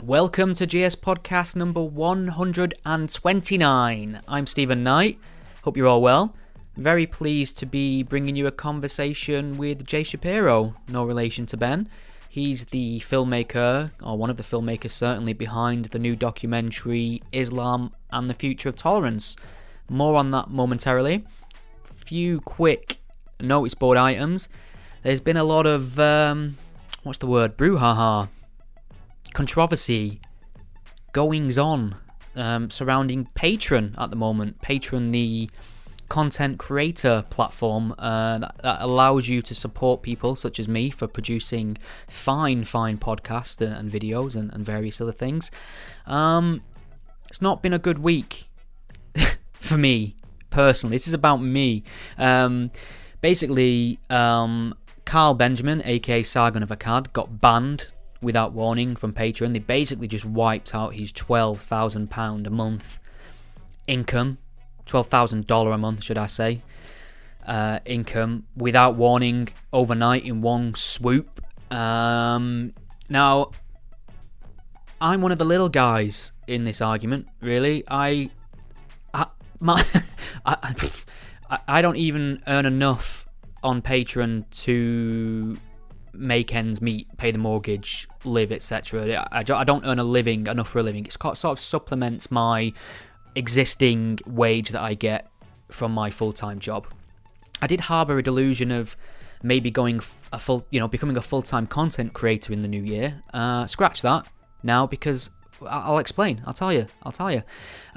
Welcome to GS Podcast number 129. I'm Stephen Knight. Hope you're all well. Very pleased to be bringing you a conversation with Jay Shapiro, no relation to Ben. He's the filmmaker, or one of the filmmakers certainly, behind the new documentary Islam and the Future of Tolerance. More on that momentarily. Few quick notice board items. There's been a lot of, brouhaha, controversy, goings on surrounding Patreon at the moment. Patreon, the content creator platform that allows you to support people such as me for producing fine podcasts and videos and various other things. It's not been a good week for me personally. This is about me. Basically, Carl Benjamin, aka Sargon of Akkad, got banned without warning from Patreon. They basically just wiped out his £12,000 a month income, $12,000 a month, should I say, income without warning overnight in one swoop. Now, I'm one of the little guys in this argument, really. I don't even earn enough on Patreon to make ends meet, pay the mortgage, live, etc. I don't earn enough for a living. It sort of supplements my existing wage that I get from my full-time job. I did harbour a delusion of maybe becoming a full-time content creator in the new year. Scratch that now, because I'll explain. I'll tell you.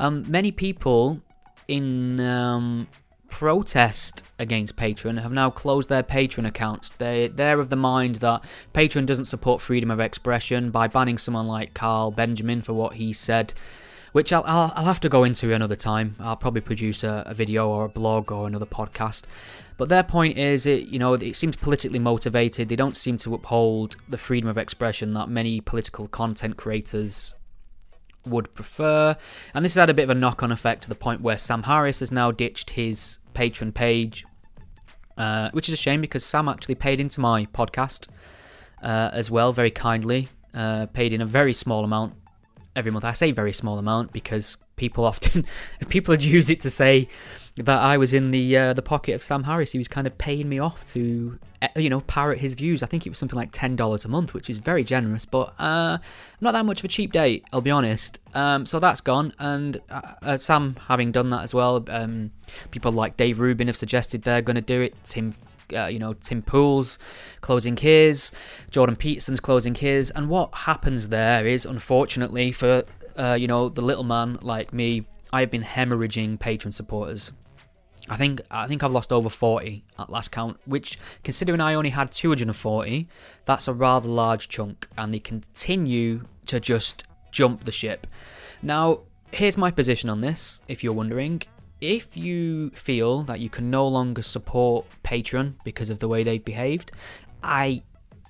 Many people in protest against Patreon have now closed their Patreon accounts. They're of the mind that Patreon doesn't support freedom of expression by banning someone like Carl Benjamin for what he said, which I'll have to go into another time. I'll probably produce a video or a blog or another podcast. But their point is, it seems politically motivated. They don't seem to uphold the freedom of expression that many political content creators would prefer. And this has had a bit of a knock-on effect to the point where Sam Harris has now ditched his Patreon page, which is a shame because Sam actually paid into my podcast as well, very kindly. Paid in a very small amount every month. I say very small amount because people would use it to say that I was in the pocket of Sam Harris. He was kind of paying me off to parrot his views. I think it was something like $10 a month, which is very generous, but not that much of a cheap date, I'll be honest. So that's gone, and Sam having done that as well, people like Dave Rubin have suggested they're going to do it. Tim Pool's closing his, Jordan Peterson's closing his, and what happens there is, unfortunately for the little man like me, I have been hemorrhaging Patreon supporters. I think I've lost over 40 at last count, which, considering I only had 240, that's a rather large chunk, and they continue to just jump the ship. Now, here's my position on this, if you're wondering. If you feel that you can no longer support Patreon because of the way they've behaved, I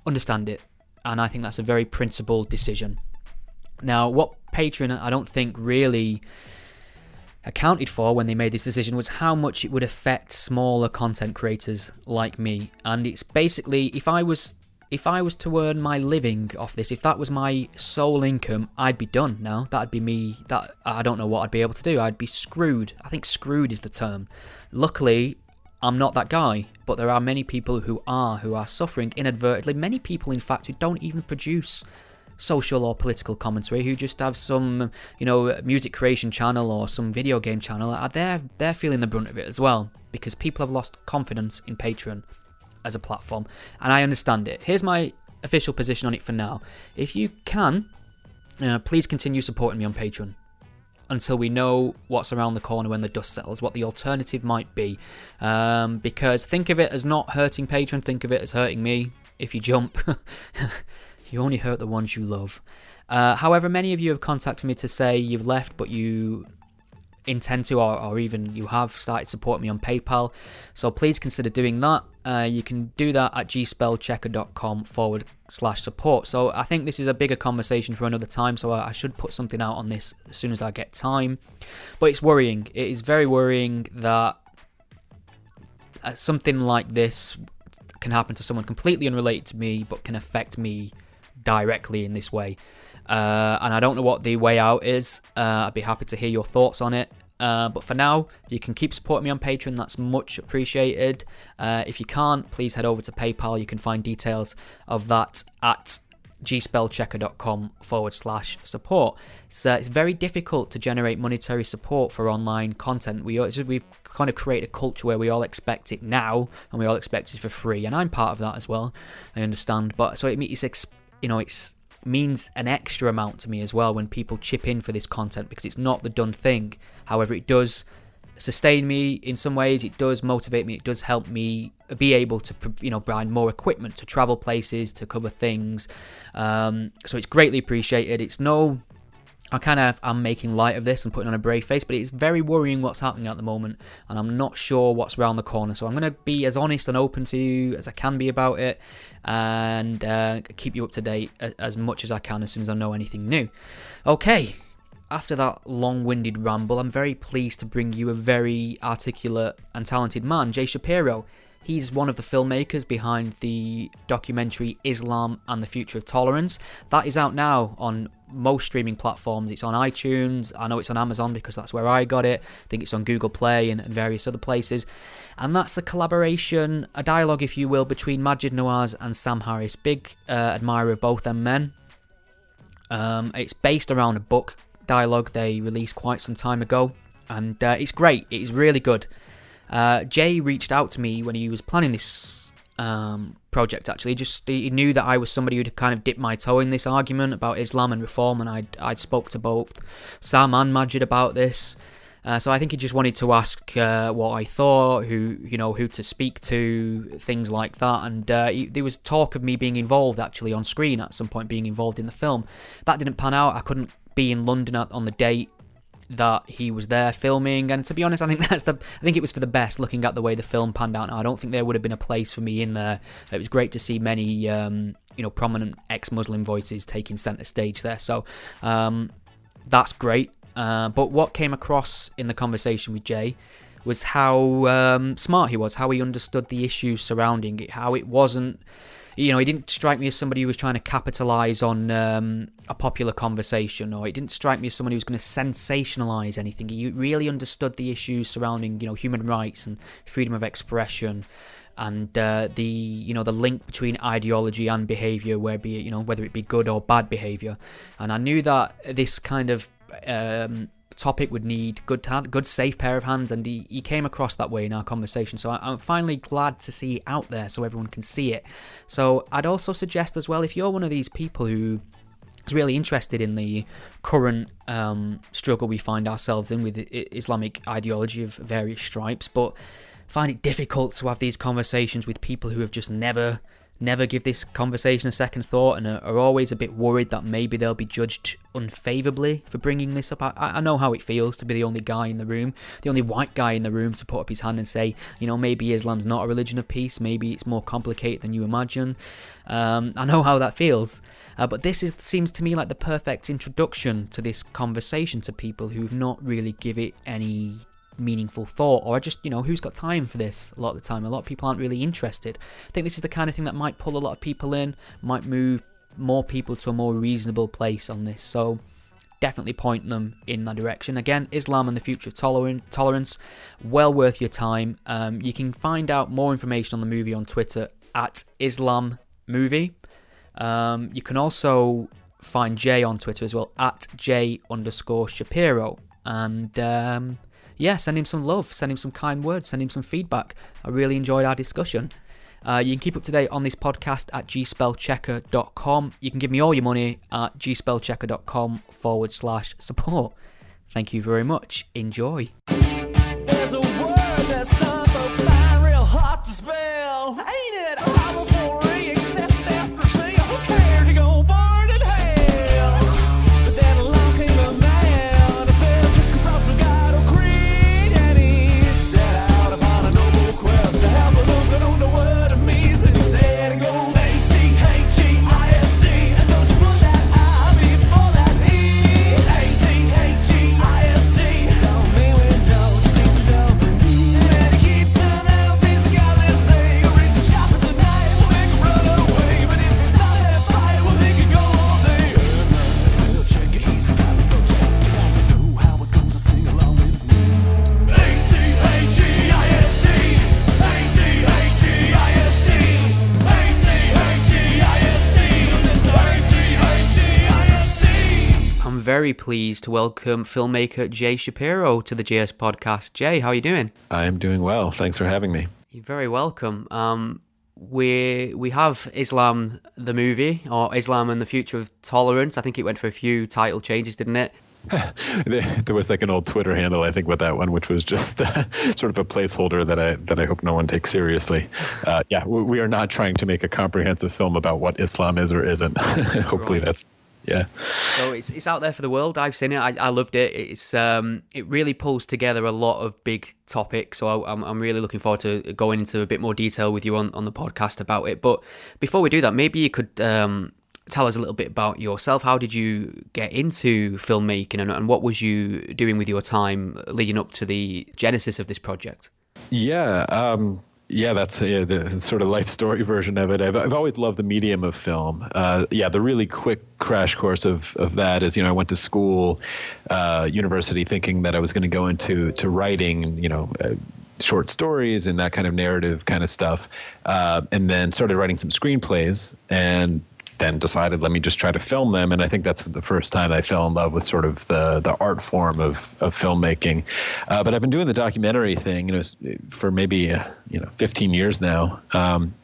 understand it, and I think that's a very principled decision. Now, what Patreon, I don't think, really accounted for when they made this decision was how much it would affect smaller content creators like me. And it's basically, if I was to earn my living off this, if that was my sole income, I'd be done now. That'd be me. That I don't know what I'd be able to do. I'd be screwed. I think screwed is the term. Luckily, I'm not that guy, but there are many people who are suffering inadvertently. Many people, in fact, who don't even produce social or political commentary, who just have some, music creation channel or some video game channel, they're feeling the brunt of it as well, because people have lost confidence in Patreon as a platform, and I understand it. Here's my official position on it for now. If you can, please continue supporting me on Patreon until we know what's around the corner when the dust settles, what the alternative might be, because think of it as not hurting Patreon, think of it as hurting me. If you jump, you only hurt the ones you love. However, many of you have contacted me to say you've left, but you intend to, or even you have started supporting me on PayPal. So please consider doing that. You can do that at gspellchecker.com/support. So I think this is a bigger conversation for another time, so I should put something out on this as soon as I get time. But it's worrying. It is very worrying that something like this can happen to someone completely unrelated to me, but can affect me directly in this way. and I don't know what the way out is. I'd be happy to hear your thoughts on it. But for now, you can keep supporting me on Patreon. That's much appreciated. If you can't, please head over to PayPal. You can find details of that at gspellchecker.com/support. So it's very difficult to generate monetary support for online content. We've kind of created a culture where we all expect it now, and we all expect it for free. And I'm part of that as well. I understand. But so it means an extra amount to me as well when people chip in for this content, because it's not the done thing. However, it does sustain me in some ways. It does motivate me. It does help me be able to buy more equipment to travel places, to cover things. So it's greatly appreciated. I'm making light of this and putting on a brave face, but it's very worrying what's happening at the moment, and I'm not sure what's around the corner. So I'm going to be as honest and open to you as I can be about it, and keep you up to date as much as I can as soon as I know anything new. Okay, after that long-winded ramble, I'm very pleased to bring you a very articulate and talented man, Jay Shapiro. He's one of the filmmakers behind the documentary Islam and the Future of Tolerance. That is out now on most streaming platforms. It's on iTunes. I know it's on Amazon because that's where I got it. I think it's on Google Play and various other places. And that's a collaboration, a dialogue, if you will, between Maajid Nawaz and Sam Harris. Big admirer of both them men. It's based around a book dialogue they released quite some time ago. And it's great. It is really good. Jay reached out to me when he was planning this project, actually. He knew that I was somebody who'd kind of dipped my toe in this argument about Islam and reform, and I spoke to both Sam and Maajid about this. So I think he just wanted to ask what I thought, who to speak to, things like that. And there was talk of me being involved, actually, on screen at some point, being involved in the film. That didn't pan out. I couldn't be in London on the date that he was there filming, and to be honest, I think it was for the best, looking at the way the film panned out. Now, I don't think there would have been a place for me in there. It was great to see many prominent ex-Muslim voices taking centre stage there, so that's great. But what came across in the conversation with Jay was how smart he was, how he understood the issues surrounding it, how it wasn't, he didn't strike me as somebody who was trying to capitalise on a popular conversation, or it didn't strike me as someone who was going to sensationalise anything. He really understood the issues surrounding, human rights and freedom of expression, and the link between ideology and behaviour, whether it be good or bad behaviour. And I knew that this kind of topic would need good safe pair of hands, and he came across that way in our conversation. So I'm finally glad to see it out there so everyone can see it. So I'd also suggest as well, if you're one of these people who is really interested in the current struggle we find ourselves in with Islamic ideology of various stripes, but find it difficult to have these conversations with people who have just never give this conversation a second thought, and are always a bit worried that maybe they'll be judged unfavourably for bringing this up. I know how it feels to be the only guy in the room, the only white guy in the room, to put up his hand and say, maybe Islam's not a religion of peace, maybe it's more complicated than you imagine. I know how that feels, but this seems to me like the perfect introduction to this conversation to people who've not really give it any meaningful thought, or just who's got time for this. A lot of the time, a lot of people aren't really interested. I think this is the kind of thing that might pull a lot of people in, might move more people to a more reasonable place on this, so definitely point them in that direction. Again, Islam and the Future of Tolerance, well worth your time. You can find out more information on the movie on Twitter at IslamMovie. You can also find Jay on Twitter as well at J_Shapiro, and send him some love, send him some kind words, send him some feedback. I really enjoyed our discussion. You can keep up to date on this podcast at gspellchecker.com. You can give me all your money at gspellchecker.com/support. Thank you very much. Enjoy. There's a word that some folks find real hard to spell. Ain't it horrible for me, except after seeing who cared to go burn in hell? But then along came a man, a spell took across the God of Creed, and he set out upon a noble quest to help those that don't know what it means, and he said, go A-T-H-E-I-S-T, and don't you put that I before that E. A-T-H-E-I-S-T, don't mean we don't speak to double E. And he I'm very pleased to welcome filmmaker Jay Shapiro to the JS podcast. Jay, how are you doing? I'm doing well. Thanks for having me. You're very welcome. We have Islam the movie, or Islam and the Future of Tolerance. I think it went for a few title changes, didn't it? There was like an old Twitter handle, I think, with that one, which was just sort of a placeholder that I hope no one takes seriously. Yeah, we are not trying to make a comprehensive film about what Islam is or isn't. Hopefully that's. Yeah. So it's out there for the world. I've seen it. I loved it. It really pulls together a lot of big topics. So I'm really looking forward to going into a bit more detail with you on the podcast about it. But before we do that, maybe you could tell us a little bit about yourself. How did you get into filmmaking, and what was you doing with your time leading up to the genesis of this project? Yeah, that's the sort of life story version of it. I've always loved the medium of film. The really quick crash course of that is, I went to school, university, thinking that I was going to go into writing, short stories and that kind of narrative kind of stuff, and then started writing some screenplays and then decided, let me just try to film them. And I think that's the first time I fell in love with sort of the art form of filmmaking. But I've been doing the documentary thing, for maybe 15 years now.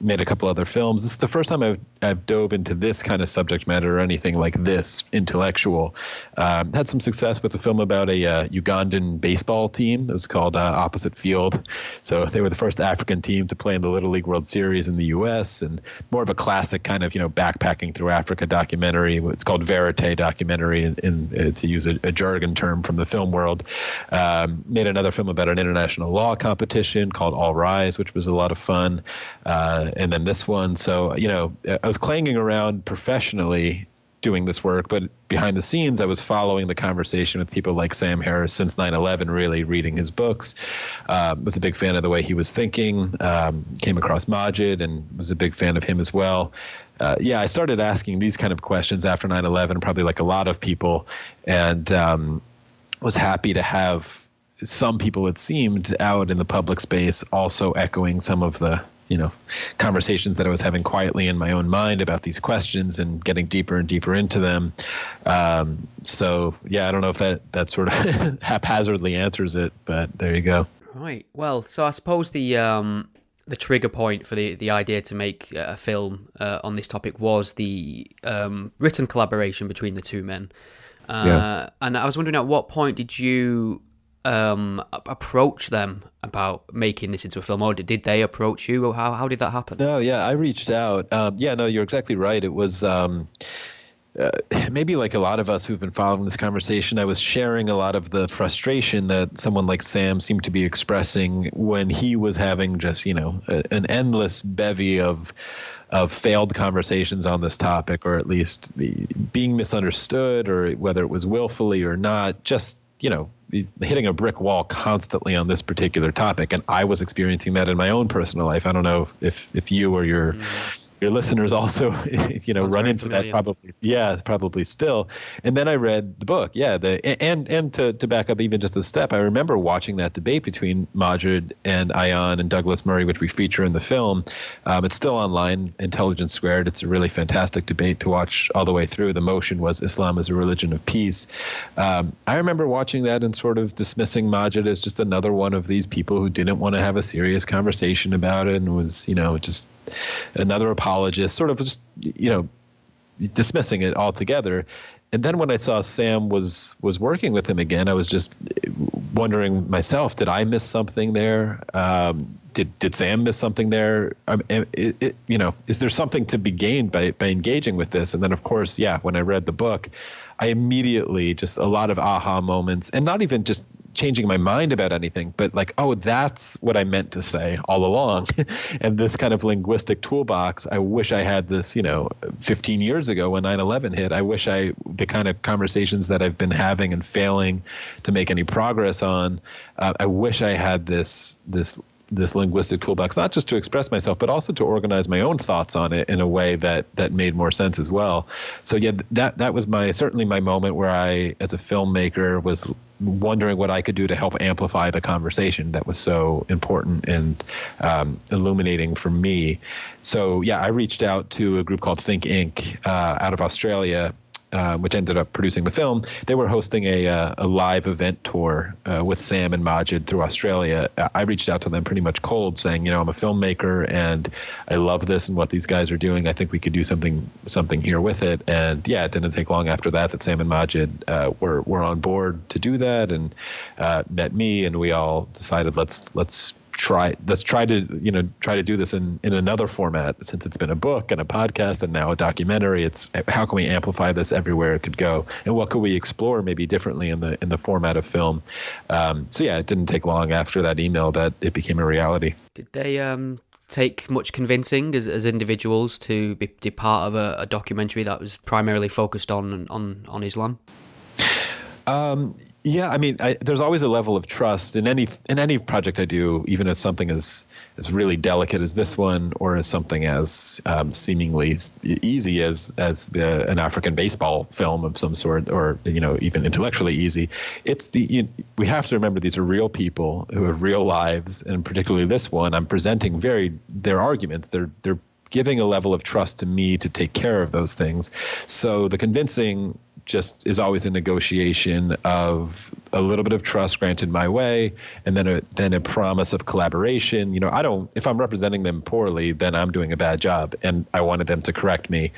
Made a couple other films. This is the first time I've dove into this kind of subject matter or anything like this, intellectual. Had some success with a film about a Ugandan baseball team. It was called Opposite Field. So they were the first African team to play in the Little League World Series in the U.S. and more of a classic kind of backpacking through Africa documentary. It's called verite documentary, to use a jargon term from the film world. Made another film about an international law competition called All Rise, which was a lot of fun. And then this one. So, I was clanging around professionally doing this work, but behind the scenes, I was following the conversation with people like Sam Harris since 9/11, really reading his books. Was a big fan of the way he was thinking, came across Maajid and was a big fan of him as well. I started asking these kind of questions after 9/11, probably like a lot of people, and was happy to have some people, it seemed, out in the public space also echoing some of the conversations that I was having quietly in my own mind about these questions and getting deeper and deeper into them. I don't know if that sort of haphazardly answers it, but there you go. Right. Well, so I suppose the trigger point for the idea to make a film on this topic was the written collaboration between the two men. And I was wondering, at what point did you approach them about making this into a film, or did they approach you, or how did that happen? No, I reached out. You're exactly right. It was maybe like a lot of us who've been following this conversation, I was sharing a lot of the frustration that someone like Sam seemed to be expressing when he was having just, an endless bevy of failed conversations on this topic, or at least being misunderstood, or whether it was willfully or not, just hitting a brick wall constantly on this particular topic. And I was experiencing that in my own personal life. I don't know if you or your listeners also, run into that probably. Yeah, probably still. And then I read the book. Yeah. And to back up even just a step, I remember watching that debate between Maajid and Ayaan and Douglas Murray, which we feature in the film. It's still online, Intelligence Squared. It's a really fantastic debate to watch all the way through. The motion was Islam is a religion of peace. I remember watching that and sort of dismissing Maajid as just another one of these people who didn't want to have a serious conversation about it and was, just another apologist, sort of just, dismissing it altogether. And then when I saw Sam was working with him again, I was just wondering myself, did I miss something there? Did Sam miss something there? Is there something to be gained by engaging with this? And then, of course, when I read the book, I immediately just a lot of aha moments, and not even just changing my mind about anything, but like, oh, that's what I meant to say all along. And this kind of linguistic toolbox, I wish I had this, 15 years ago when 9/11 hit. I wish the kind of conversations that I've been having and failing to make any progress on, I wish I had this linguistic toolbox, not just to express myself, but also to organize my own thoughts on it in a way that made more sense as well. So that was certainly my moment where I, as a filmmaker, was wondering what I could do to help amplify the conversation that was so important and illuminating for me. So I reached out to a group called Think Inc. Out of Australia. which ended up producing the film, they were hosting a live event tour with Sam and Maajid through Australia. I reached out to them pretty much cold, saying, I'm a filmmaker and I love this and what these guys are doing. I think we could do something here with it. And yeah, it didn't take long after that Sam and Maajid were on board to do that, and met me, and we all decided let's try to do this in another format, since it's been a book and a podcast and now a documentary. It's how can we amplify this everywhere it could go, and what could we explore maybe differently in the format of film. So yeah, it didn't take long after that email that it became a reality. Did they take much convincing as individuals to be part of a documentary that was primarily focused on Islam? Yeah, I mean, there's always a level of trust in any project I do, even as something as really delicate as this one, or as something as seemingly easy as an African baseball film of some sort, or even intellectually easy. We have to remember these are real people who have real lives, and particularly this one, I'm presenting their arguments. They're giving a level of trust to me to take care of those things. So the convincing just is always a negotiation of a little bit of trust granted my way, and then a promise of collaboration. If I'm representing them poorly, then I'm doing a bad job, and I wanted them to correct me.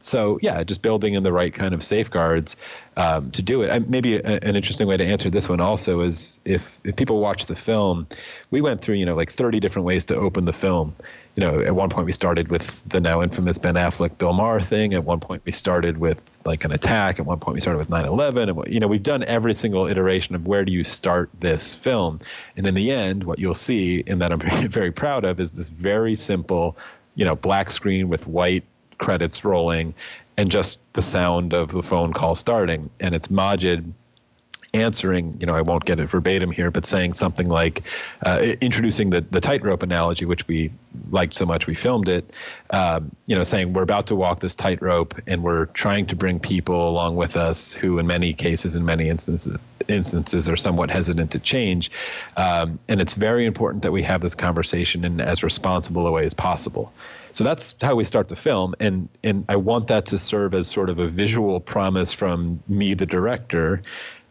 So yeah, just building in the right kind of safeguards to do it. Maybe an interesting way to answer this one also is if people watch the film, we went through like 30 different ways to open the film. At one point we started with the now infamous Ben Affleck, Bill Maher thing. At one point we started with like an attack. At one point we started with 9/11. And we've done every single iteration of where do you start this film. And in the end, what you'll see, and that I'm very, very proud of, is this very simple, black screen with white credits rolling and just the sound of the phone call starting. And it's Maajid answering, I won't get it verbatim here, but saying something like, introducing the tightrope analogy, which we liked so much we filmed it, saying we're about to walk this tightrope and we're trying to bring people along with us who in many cases, in many instances are somewhat hesitant to change. And it's very important that we have this conversation in as responsible a way as possible. So that's how we start the film. And I want that to serve as sort of a visual promise from me, the director,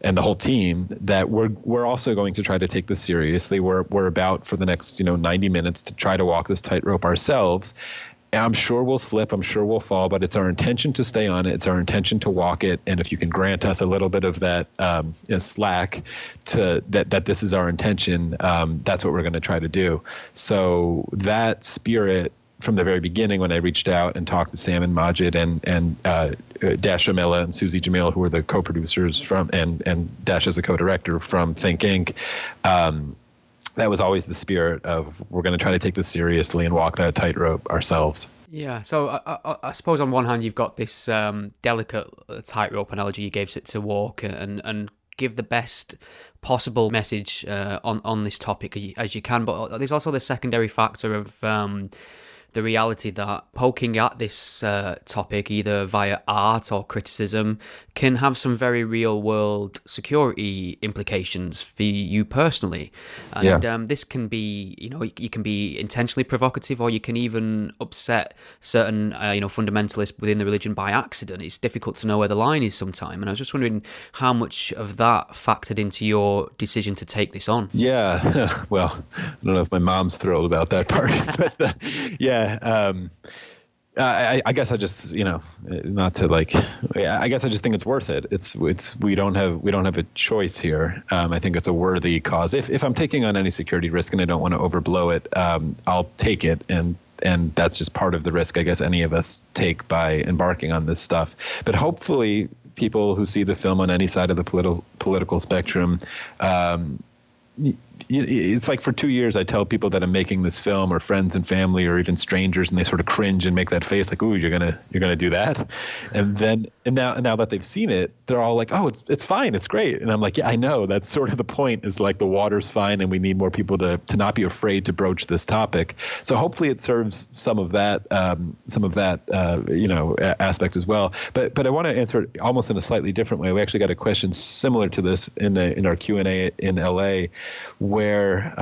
and the whole team, that we're also going to try to take this seriously. We're about for the next 90 minutes to try to walk this tightrope ourselves. And I'm sure we'll slip, I'm sure we'll fall, but it's our intention to stay on it. It's our intention to walk it. And if you can grant us a little bit of that slack to that this is our intention, that's what we're going to try to do. So that spirit, from the very beginning, when I reached out and talked to Sam and Maajid and Dash Amela and Susie Jamil, who were the co-producers from, and Dash as the co-director from Think Inc., that was always the spirit of we're going to try to take this seriously and walk that tightrope ourselves. Yeah, so I suppose on one hand you've got this delicate tightrope analogy you gave to walk and give the best possible message on this topic as you can, but there's also the secondary factor of the reality that poking at this topic, either via art or criticism, can have some very real-world security implications for you personally. And this can be, you can be intentionally provocative, or you can even upset certain, fundamentalists within the religion by accident. It's difficult to know where the line is sometimes. And I was just wondering how much of that factored into your decision to take this on. Yeah, well, I don't know if my mom's thrilled about that part, but yeah. I guess I just, not to I guess I just think it's worth it. We don't have a choice here. I think it's a worthy cause. If I'm taking on any security risk and I don't want to overblow it, I'll take it. And that's just part of the risk, I guess, any of us take by embarking on this stuff. But hopefully people who see the film on any side of the political spectrum, it's like for 2 years I tell people that I'm making this film, or friends and family, or even strangers, and they sort of cringe and make that face like, "Ooh, you're gonna do that," and now that they've seen it, they're all like, "Oh, it's fine, it's great," and I'm like, "Yeah, I know. That's sort of the point. Is like the water's fine, and we need more people to not be afraid to broach this topic." So hopefully it serves some of that aspect as well. But I want to answer it almost in a slightly different way. We actually got a question similar to this in our Q&A in LA, where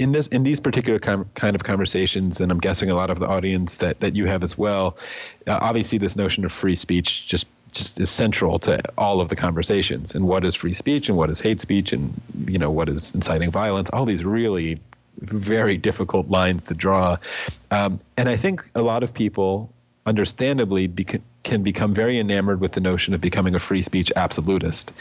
in these particular kind of conversations, and I'm guessing a lot of the audience that you have as well, obviously this notion of free speech just is central to all of the conversations. And what is free speech, and what is hate speech, and what is inciting violence? All these really very difficult lines to draw, and I think a lot of people, understandably, can become very enamored with the notion of becoming a free speech absolutist.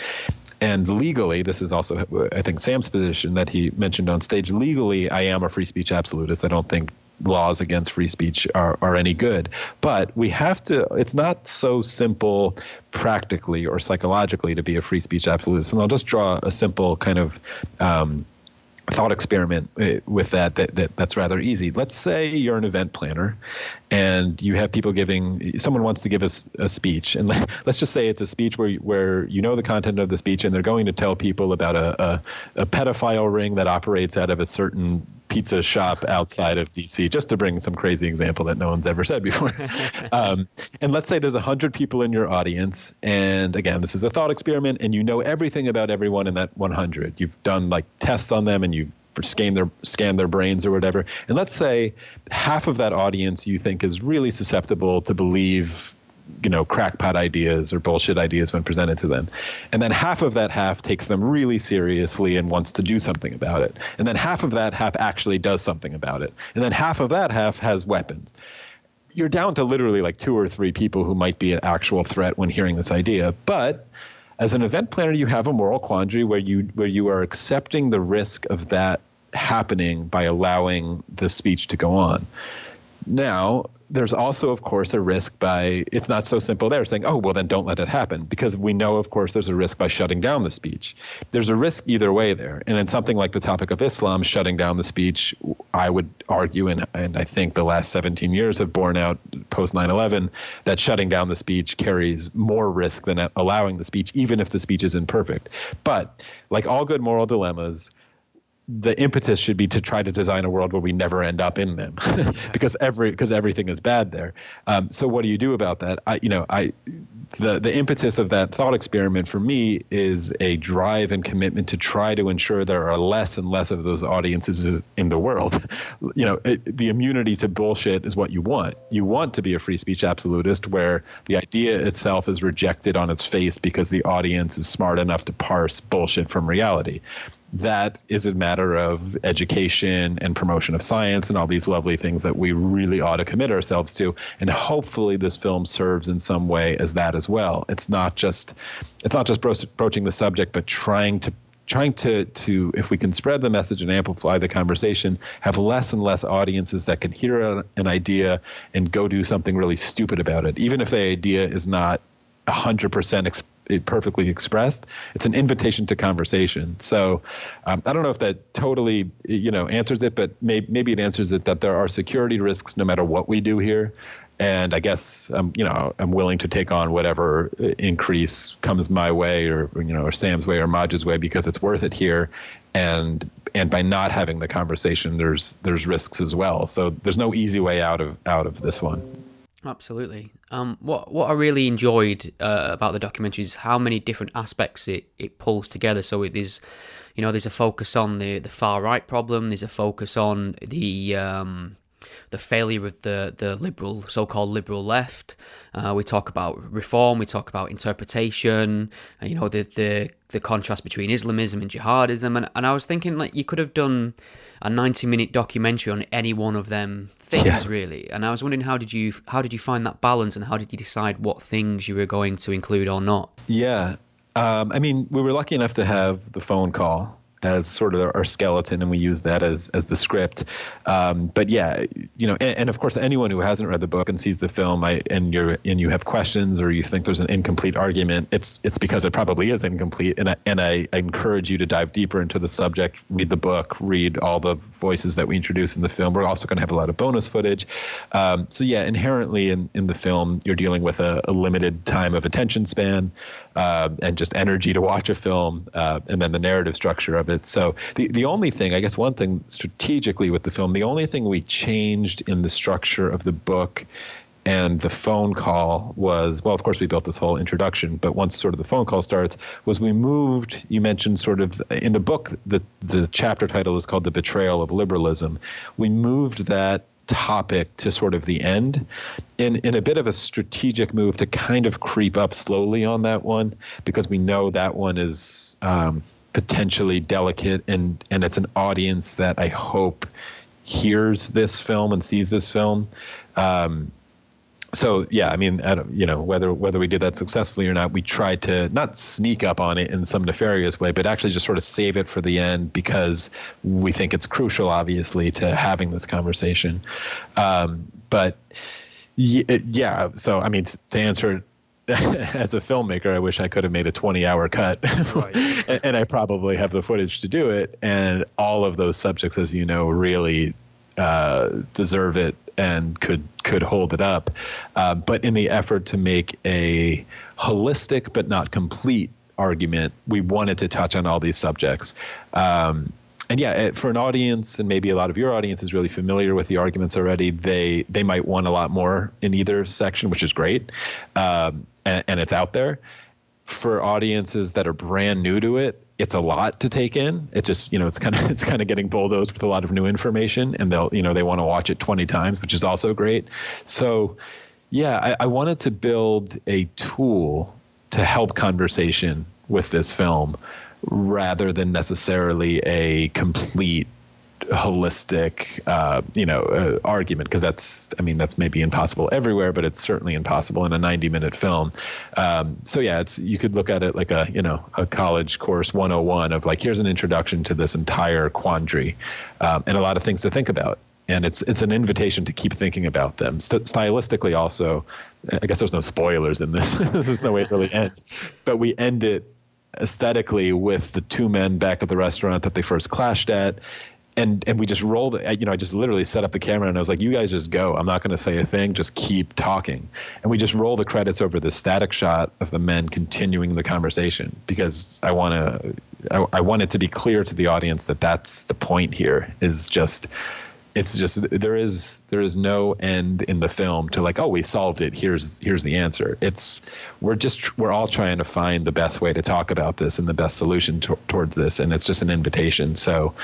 And legally, this is also, I think, Sam's position that he mentioned on stage. Legally, I am a free speech absolutist. I don't think laws against free speech are any good. But we have to, it's not so simple practically or psychologically to be a free speech absolutist. And I'll just draw a simple kind of thought experiment with that's rather easy. Let's say you're an event planner and you have people someone wants to give us a speech, and let's just say it's a speech where the content of the speech, and they're going to tell people about a pedophile ring that operates out of a certain pizza shop outside of DC, just to bring some crazy example that no one's ever said before. And let's say there's 100 people in your audience, and again, this is a thought experiment, and you know everything about everyone in that 100. You've done like tests on them, and you've scanned their brains or whatever. And let's say half of that audience you think is really susceptible to believe crackpot ideas or bullshit ideas when presented to them. And then half of that half takes them really seriously and wants to do something about it. And then half of that half actually does something about it. And then half of that half has weapons. You're down to literally like 2 or 3 people who might be an actual threat when hearing this idea. But as an event planner, you have a moral quandary where you are accepting the risk of that happening by allowing the speech to go on. Now, there's also, of course, a risk it's not so simple there, saying, oh, well, then don't let it happen, because we know, of course, there's a risk by shutting down the speech. There's a risk either way there. And in something like the topic of Islam, shutting down the speech, I would argue, and I think the last 17 years have borne out post 9/11, that shutting down the speech carries more risk than allowing the speech, even if the speech is imperfect. But like all good moral dilemmas, the impetus should be to try to design a world where we never end up in them, because everything is bad there. So what do you do about that? The impetus of that thought experiment for me is a drive and commitment to try to ensure there are less and less of those audiences in the world. The immunity to bullshit is what you want. You want to be a free speech absolutist where the idea itself is rejected on its face because the audience is smart enough to parse bullshit from reality. That is a matter of education and promotion of science and all these lovely things that we really ought to commit ourselves to. And hopefully this film serves in some way as that as well. It's not just broaching the subject, but trying to, if we can spread the message and amplify the conversation, have less and less audiences that can hear an idea and go do something really stupid about it. Even if the idea is not 100% perfectly expressed, it's an invitation to conversation. So I don't know if that totally answers it, but maybe it answers it that there are security risks no matter what we do here. And I guess I'm willing to take on whatever increase comes my way, or Sam's way, or Maajid's way, because it's worth it here. And by not having the conversation, there's risks as well. So there's no easy way out of this one. Absolutely. What I really enjoyed about the documentary is how many different aspects it pulls together. So there's a focus on the far right problem. There's a focus on the failure of the so-called liberal left. We talk about reform. We talk about interpretation. The contrast between Islamism and jihadism. And I was thinking, like, you could have done a 90-minute documentary on any one of them things, really. And I was wondering, how did you find that balance, and how did you decide what things you were going to include or not? Yeah. We were lucky enough to have the phone call as sort of our skeleton, and we use that as the script. But yeah, and of course, anyone who hasn't read the book and sees the film, and you have questions, or you think there's an incomplete argument, it's because it probably is incomplete. And I encourage you to dive deeper into the subject, read the book, read all the voices that we introduce in the film. We're also going to have a lot of bonus footage. So yeah, inherently in the film, you're dealing with a limited time of attention span, and just energy to watch a film, and then the narrative structure of it. So the only thing, I guess one thing strategically with the film, the only thing we changed in the structure of the book And the phone call was, well, of course, we built this whole introduction, but once sort of the phone call starts, was we moved, you mentioned sort of in the book, the chapter title is called The Betrayal of Liberalism. We moved that topic to sort of the end in a bit of a strategic move to kind of creep up slowly on that one, because we know that one is potentially delicate, and it's an audience that I hope hears this film and sees this film. So yeah, I mean, I don't, whether we did that successfully or not, we tried to not sneak up on it in some nefarious way, but actually just sort of save it for the end, because we think it's crucial, obviously, to having this conversation. But yeah, so I mean, to answer as a filmmaker, I wish I could have made a 20-hour cut, right. and I probably have the footage to do it. And all of those subjects, as you know, really deserve it and could hold it up. But in the effort to make a holistic but not complete argument, we wanted to touch on all these subjects. And yeah, for an audience, and maybe a lot of your audience is really familiar with the arguments already, they might want a lot more in either section, which is great. And it's out there. For audiences that are brand new to it, it's a lot to take in. It just, it's kind of getting bulldozed with a lot of new information, and they want to watch it 20 times, which is also great. So yeah, I wanted to build a tool to help conversation with this film, rather than necessarily a complete holistic, argument, because that's maybe impossible everywhere, but it's certainly impossible in a 90-minute film. So yeah, you could look at it like a college course 101 of like, here's an introduction to this entire quandary, and a lot of things to think about. And it's an invitation to keep thinking about them. Stylistically also, I guess there's no spoilers in this. There's no way it really ends, but we end it aesthetically with the two men back at the restaurant that they first clashed at. And we just rolled, I just literally set up the camera and I was like, you guys just go. I'm not going to say a thing. Just keep talking. And we just roll the credits over this static shot of the men continuing the conversation, because I want it to be clear to the audience that that's the point here, it's just there is no end in the film to like, oh, we solved it. Here's the answer. We're all trying to find the best way to talk about this and the best solution towards this, and it's just an invitation. So,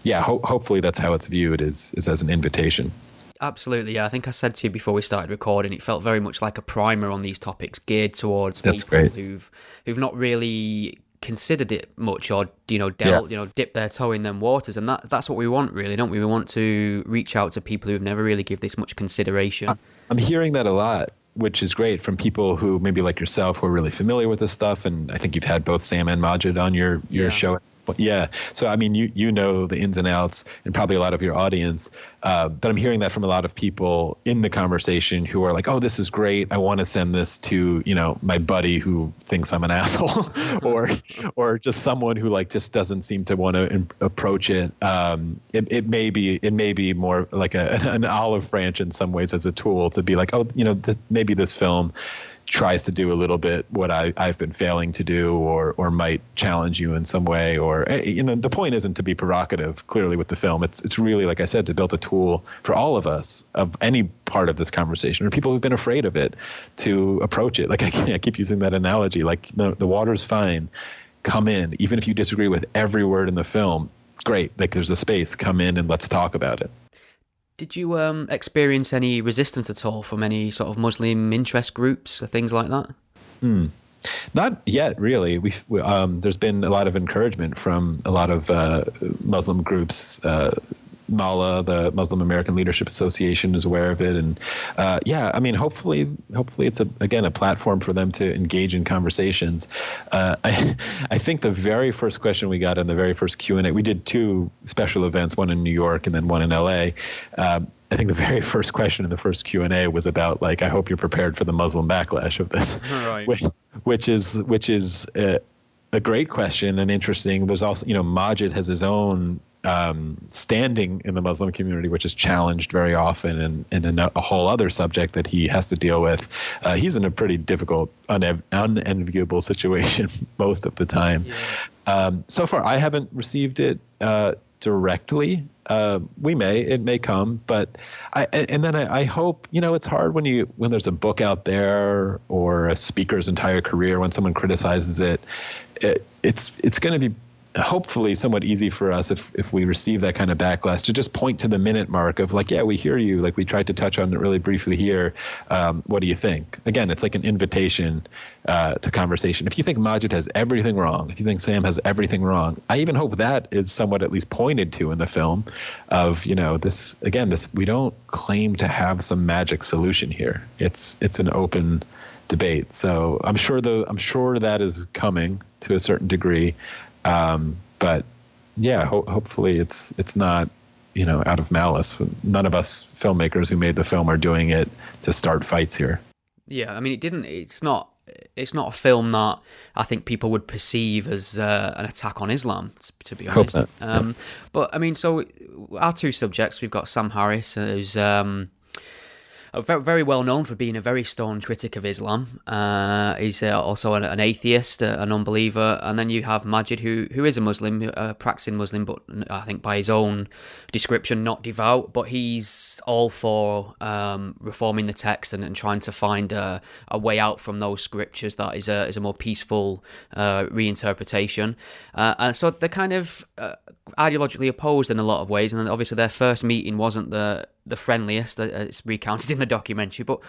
yeah, hopefully that's how it's viewed, is as an invitation. Absolutely, yeah. I think I said to you before we started recording, it felt very much like a primer on these topics, geared towards people who've not really considered it much, or dipped their toe in them waters, and that's what we want, really, don't we? We want to reach out to people who've never really give this much consideration. I'm hearing that a lot, which is great, from people who maybe like yourself who are really familiar with this stuff. And I think you've had both Sam and Maajid on your show. Yeah. So, I mean, you know the ins and outs, and probably a lot of your audience. But I'm hearing that from a lot of people in the conversation who are like, oh, this is great. I want to send this to, my buddy who thinks I'm an asshole or just someone who like just doesn't seem to want to approach it. It may be more like an olive branch in some ways, as a tool to be like, oh, maybe this film tries to do a little bit what I've been failing to do, or might challenge you in some way, or the point isn't to be provocative, clearly, with the film. It's really, like I said, to build a tool for all of us of any part of this conversation, or people who've been afraid of it, to approach it. Like I keep using that analogy, like the water's fine, come in, even if you disagree with every word in the film, great, like there's a space, come in and let's talk about it. Did you experience any resistance at all from any sort of Muslim interest groups or things like that? Not yet, really. There's been a lot of encouragement from a lot of Muslim groups. MALA, the Muslim American Leadership Association, is aware of it, and hopefully it's a platform for them to engage in conversations. I think the very first question we got in the very first Q&A, we did two special events, one in New York and then one in LA. I think the very first question in the first Q&A was about like, I hope you're prepared for the Muslim backlash of this, right. which is a great question and interesting. There's also, Maajid has his own standing in the Muslim community, which is challenged very often, and a whole other subject that he has to deal with. He's in a pretty difficult, unenviable situation most of the time. Yeah. So far, I haven't received it directly. It may come, but I hope, it's hard when there's a book out there or a speaker's entire career, when someone criticizes it's going to be hopefully somewhat easy for us if we receive that kind of backlash to just point to the minute mark of like, yeah, we hear you. Like we tried to touch on it really briefly here. What do you think? Again, it's like an invitation to conversation. If you think Maajid has everything wrong, if you think Sam has everything wrong, I even hope that is somewhat at least pointed to in the film of, this, we don't claim to have some magic solution here. It's an open debate. So I'm sure that is coming to a certain degree. But yeah, hopefully it's not, out of malice. None of us filmmakers who made the film are doing it to start fights here. Yeah, I mean, it's not a film that I think people would perceive as an attack on Islam, to be honest. Hope that. But I mean, so our two subjects, we've got Sam Harris, who's very, very well known for being a very staunch critic of Islam. He's also an atheist, an unbeliever, and then you have Maajid, who is a Muslim, a practicing Muslim, but I think by his own description, not devout. But he's all for reforming the text and trying to find a way out from those scriptures that is a more peaceful reinterpretation. And so they're kind of ideologically opposed in a lot of ways, and obviously their first meeting wasn't the friendliest. It's recounted in the documentary. But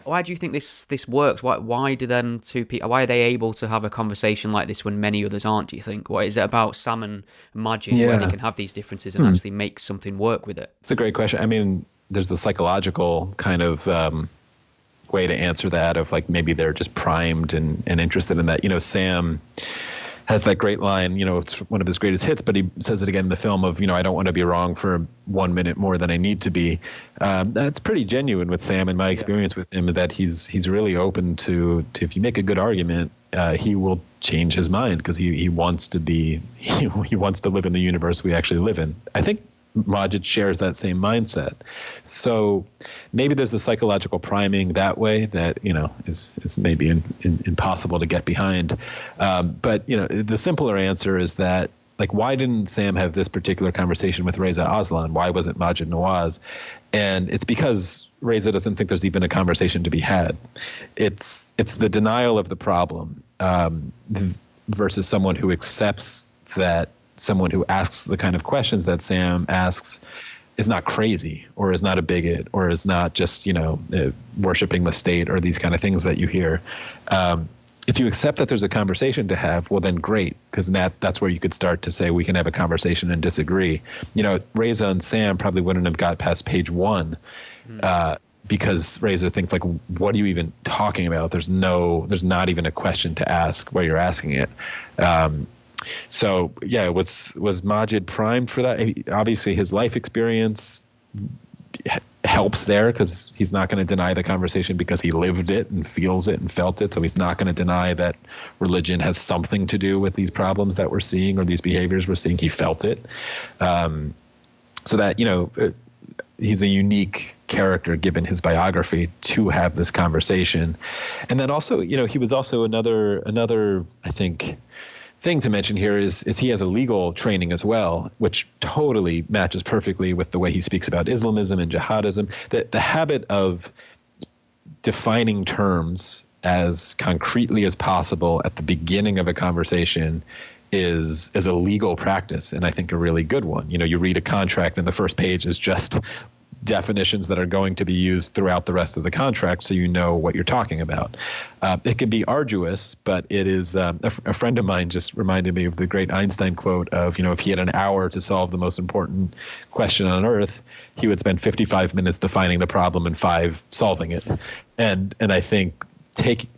why do you think this works? Why do them two people? Why are they able to have a conversation like this when many others aren't? Do you think? What is it about Sam and Maajid where they can have these differences and actually make something work with it? It's a great question. I mean, there's the psychological kind of way to answer that of like maybe they're just primed and interested in that. Sam has that great line, it's one of his greatest hits, but he says it again in the film of, I don't want to be wrong for 1 minute more than I need to be. That's pretty genuine with Sam in my experience with him, that he's really open to if you make a good argument, he will change his mind because he wants to be, he wants to live in the universe we actually live in. I think Maajid shares that same mindset. So maybe there's the psychological priming that way that, is maybe impossible to get behind. But, the simpler answer is that, like, why didn't Sam have this particular conversation with Reza Aslan? Why wasn't Maajid Nawaz? And it's because Reza doesn't think there's even a conversation to be had. It's the denial of the problem versus someone who accepts that someone who asks the kind of questions that Sam asks is not crazy or is not a bigot or is not just, worshiping the state or these kind of things that you hear. If you accept that there's a conversation to have, well, then great, because that's where you could start to say we can have a conversation and disagree. Reza and Sam probably wouldn't have got past page 1 because Reza thinks like, what are you even talking about? There's not even a question to ask where you're asking it. So yeah, was Maajid primed for that? Obviously, his life experience helps there because he's not going to deny the conversation because he lived it and feels it and felt it. So he's not going to deny that religion has something to do with these problems that we're seeing or these behaviors we're seeing. He felt it. So that, he's a unique character given his biography to have this conversation. And then also, he was also another, I think, thing to mention here is he has a legal training as well, which totally matches perfectly with the way he speaks about Islamism and jihadism. The habit of defining terms as concretely as possible at the beginning of a conversation is a legal practice, and I think a really good one. You read a contract and the first page is just definitions that are going to be used throughout the rest of the contract so you know what you're talking about. It can be arduous, but it is a friend of mine just reminded me of the great Einstein quote of, if he had an hour to solve the most important question on earth, he would spend 55 minutes defining the problem and 5 solving it. And I think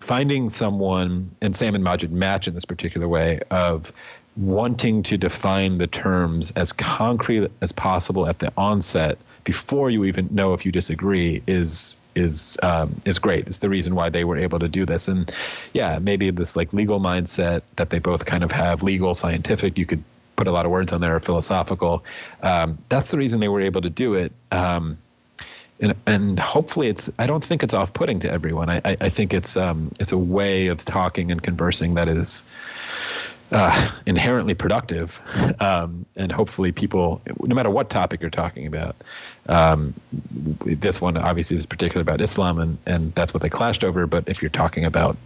finding someone, and Sam and Maajid match in this particular way, of wanting to define the terms as concrete as possible at the onset before you even know if you disagree is great. It's the reason why they were able to do this. And yeah, maybe this like legal mindset that they both kind of have, legal, scientific, you could put a lot of words on there, philosophical. That's the reason they were able to do it. And hopefully I don't think it's off-putting to everyone. I think it's a way of talking and conversing that is inherently productive, and hopefully people, no matter what topic you're talking about, this one obviously is particular about Islam, and that's what they clashed over. But if you're talking about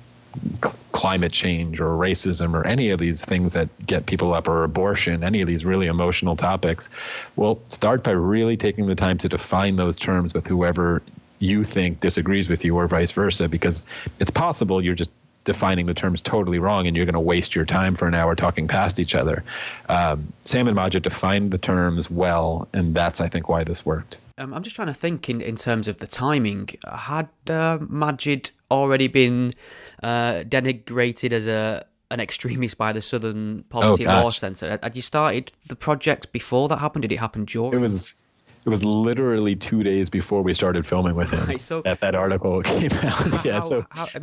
climate change or racism or any of these things that get people up, or abortion, any of these really emotional topics, well, start by really taking the time to define those terms with whoever you think disagrees with you, or vice versa, because it's possible you're just defining the terms totally wrong and you're going to waste your time for an hour talking past each other. Sam and Maajid defined the terms well, and that's, I think, why this worked. I'm just trying to think in terms of the timing. Had Maajid already been denigrated as an extremist by the Southern Poverty Law Centre? Had you started the project before that happened? Did it happen during? It was literally 2 days before we started filming with him, right, so that article came out.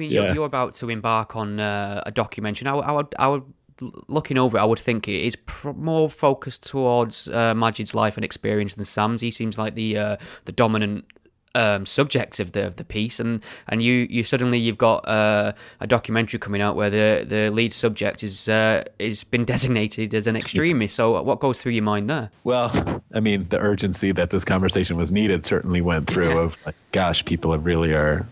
You're about to embark on a documentary. I would looking over it, I would think it is more focused towards Maajid's life and experience than Sam's. He seems like the dominant subject of the piece, and you suddenly you've got a documentary coming out where the lead subject is been designated as an extremist. So what goes through your mind there? Well, I mean, the urgency that this conversation was needed certainly went through. Of like, gosh, people really are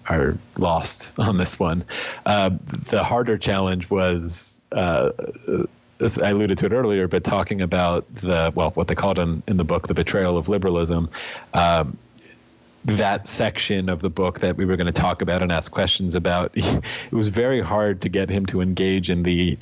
lost on this one. The harder challenge was, as I alluded to it earlier, but talking about what they called in the book, the betrayal of liberalism. That section of the book that we were going to talk about and ask questions about, it was very hard to get him to engage in the,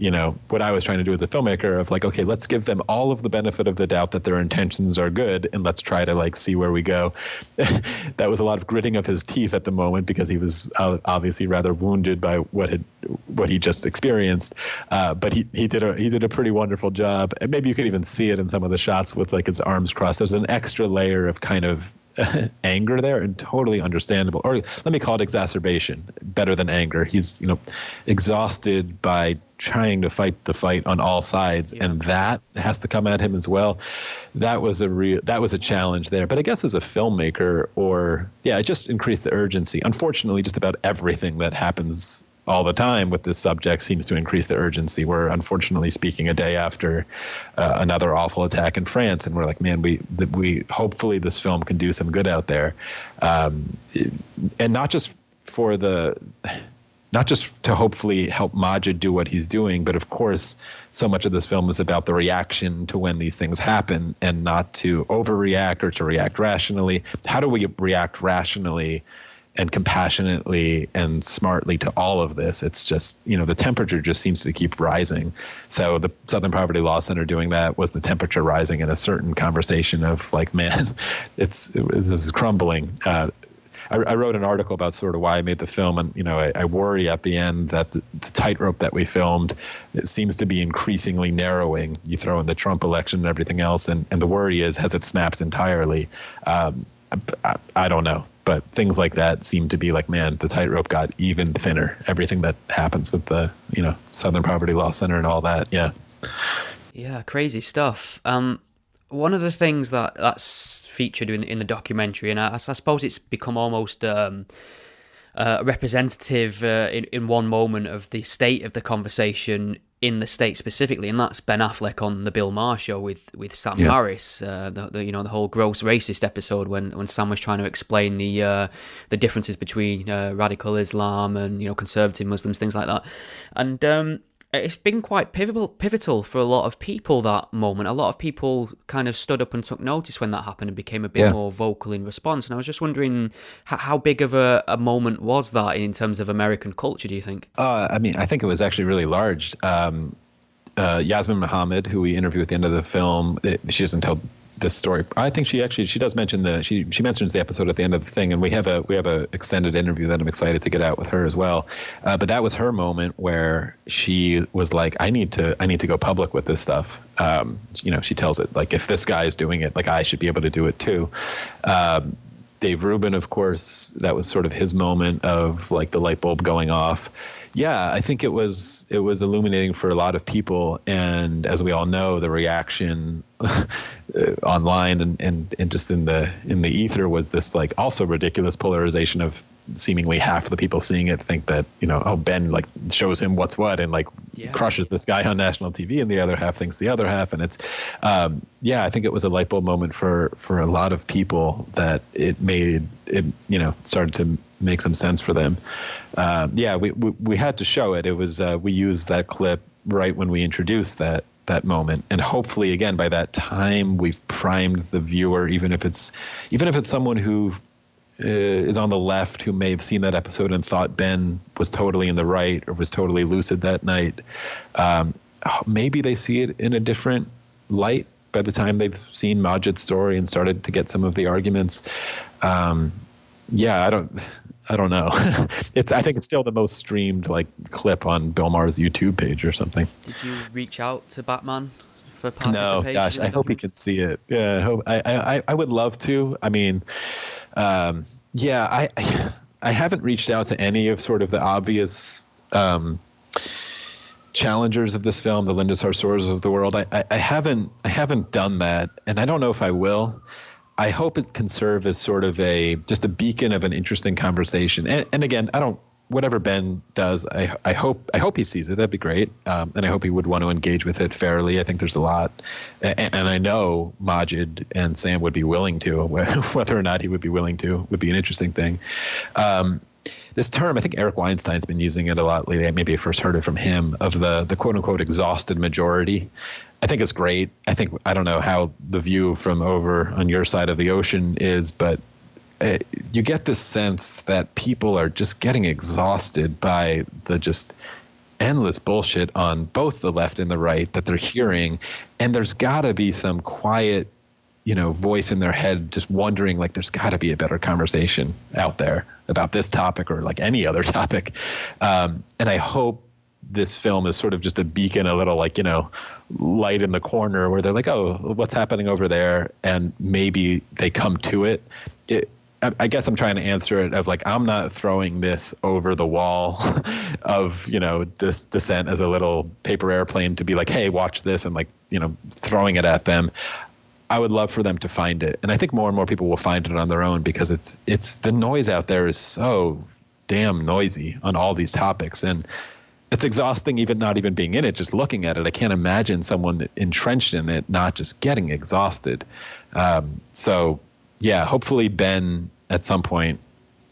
what I was trying to do as a filmmaker of like, okay, let's give them all of the benefit of the doubt that their intentions are good, and let's try to like see where we go. That was a lot of gritting of his teeth at the moment, because he was obviously rather wounded by what he just experienced. But he did a pretty wonderful job, and maybe you could even see it in some of the shots with like his arms crossed. There's an extra layer of kind of anger there, and totally understandable, or let me call it exacerbation, better than anger. He's exhausted by trying to fight the fight on all sides, and that has to come at him as well. That was a challenge there. But I guess as a filmmaker, it just increased the urgency. Unfortunately, just about everything that happens all the time with this subject seems to increase the urgency. We're unfortunately speaking a day after another awful attack in France, and we're like, man, we hopefully this film can do some good out there, and not just to hopefully help Maajid do what he's doing, but of course, so much of this film is about the reaction to when these things happen, and not to overreact or to react rationally. How do we react rationally and compassionately and smartly to all of this? It's just, the temperature just seems to keep rising. So the Southern Poverty Law Center doing that was the temperature rising in a certain conversation of like, man, this is crumbling. I wrote an article about sort of why I made the film, and I worry at the end that the tightrope that we filmed, it seems to be increasingly narrowing. You throw in the Trump election and everything else, and the worry is, has it snapped entirely? I don't know. But things like that seem to be like, man, the tightrope got even thinner. Everything that happens with the, Southern Poverty Law Center and all that. Yeah. Yeah, crazy stuff. One of the things that's featured in the documentary, and I suppose it's become almost representative in one moment of the state of the conversation in the States specifically, and that's Ben Affleck on the Bill Maher show with Sam Harris, the whole gross racist episode when Sam was trying to explain the differences between radical Islam and conservative Muslims, things like that, and it's been quite pivotal for a lot of people, that moment. A lot of people kind of stood up and took notice when that happened and became a bit more vocal in response. And I was just wondering, how big of a moment was that in terms of American culture, do you think? I think it was actually really large. Yasmin Mohammed, who we interview at the end of the film, she doesn't tell this story. I think she does mention she mentions the episode at the end of the thing, and we have a extended interview that I'm excited to get out with her as well. But that was her moment where she was like, I need to go public with this stuff. She tells it like, if this guy is doing it, like I should be able to do it too. Dave Rubin, of course, that was sort of his moment of like the light bulb going off. Yeah, I think it was illuminating for a lot of people, and as we all know, the reaction online and just in the ether was this like also ridiculous polarization of seemingly half the people seeing it think that, oh, Ben like shows him what's what and like crushes this guy on national TV, and the other half thinks the other half. And it's, I think it was a light bulb moment for a lot of people that it made it, started to make some sense for them. We had to show it. It was, we used that clip right when we introduced that moment, and hopefully again by that time we've primed the viewer, even if it's someone who is on the left who may have seen that episode and thought Ben was totally in the right or was totally lucid that night. Maybe they see it in a different light by the time they've seen Maajid's story and started to get some of the arguments. I don't know. I think it's still the most streamed like clip on Bill Maher's YouTube page or something. Did you reach out to Batman for participation? No, gosh, I hope he can see it. Yeah, I would love to. I mean, I haven't reached out to any of sort of the obvious challengers of this film, the Linda Sarsours of the world. I haven't done that, and I don't know if I will. I hope it can serve as sort of just a beacon of an interesting conversation. And again, whatever Ben does, I hope he sees it. That'd be great. And I hope he would want to engage with it fairly. I think there's a lot. And I know Maajid and Sam would be willing to, whether or not he would be willing to, would be an interesting thing. This term, I think Eric Weinstein's been using it a lot lately. Maybe I first heard it from him, of the quote unquote exhausted majority. I think it's great. I don't know how the view from over on your side of the ocean is, but you get this sense that people are just getting exhausted by the just endless bullshit on both the left and the right that they're hearing. And there's got to be some quiet, voice in their head just wondering, like, there's got to be a better conversation out there about this topic or like any other topic. And I hope this film is sort of just a beacon, a little like, light in the corner where they're like, oh, what's happening over there? And maybe they come to it. I guess I'm trying to answer it of like, I'm not throwing this over the wall of, this dissent as a little paper airplane to be like, hey, watch this, and like, throwing it at them. I would love for them to find it. And I think more and more people will find it on their own, because it's the noise out there is so damn noisy on all these topics. And it's exhausting not even being in it, just looking at it. I can't imagine someone entrenched in it not just getting exhausted. Hopefully Ben at some point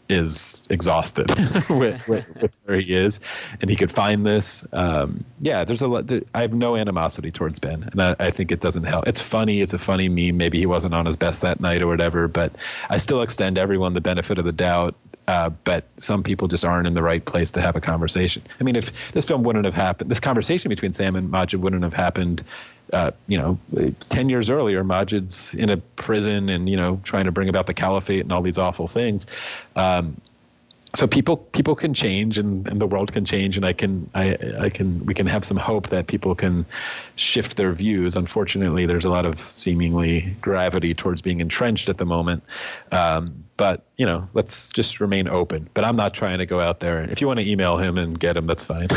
is exhausted with where he is, and he could find this. There's a lot. I have no animosity towards Ben, and I think it doesn't help. It's funny. It's a funny meme. Maybe he wasn't on his best that night or whatever, but I still extend everyone the benefit of the doubt. But some people just aren't in the right place to have a conversation. I mean, if this film wouldn't have happened, this conversation between Sam and Maajid wouldn't have happened, 10 years earlier. Maajid's in a prison and, trying to bring about the caliphate and all these awful things. So people can change, and the world can change, and we can have some hope that people can shift their views. Unfortunately, there's a lot of seemingly gravity towards being entrenched at the moment. But let's just remain open. But I'm not trying to go out there. If you want to email him and get him, that's fine.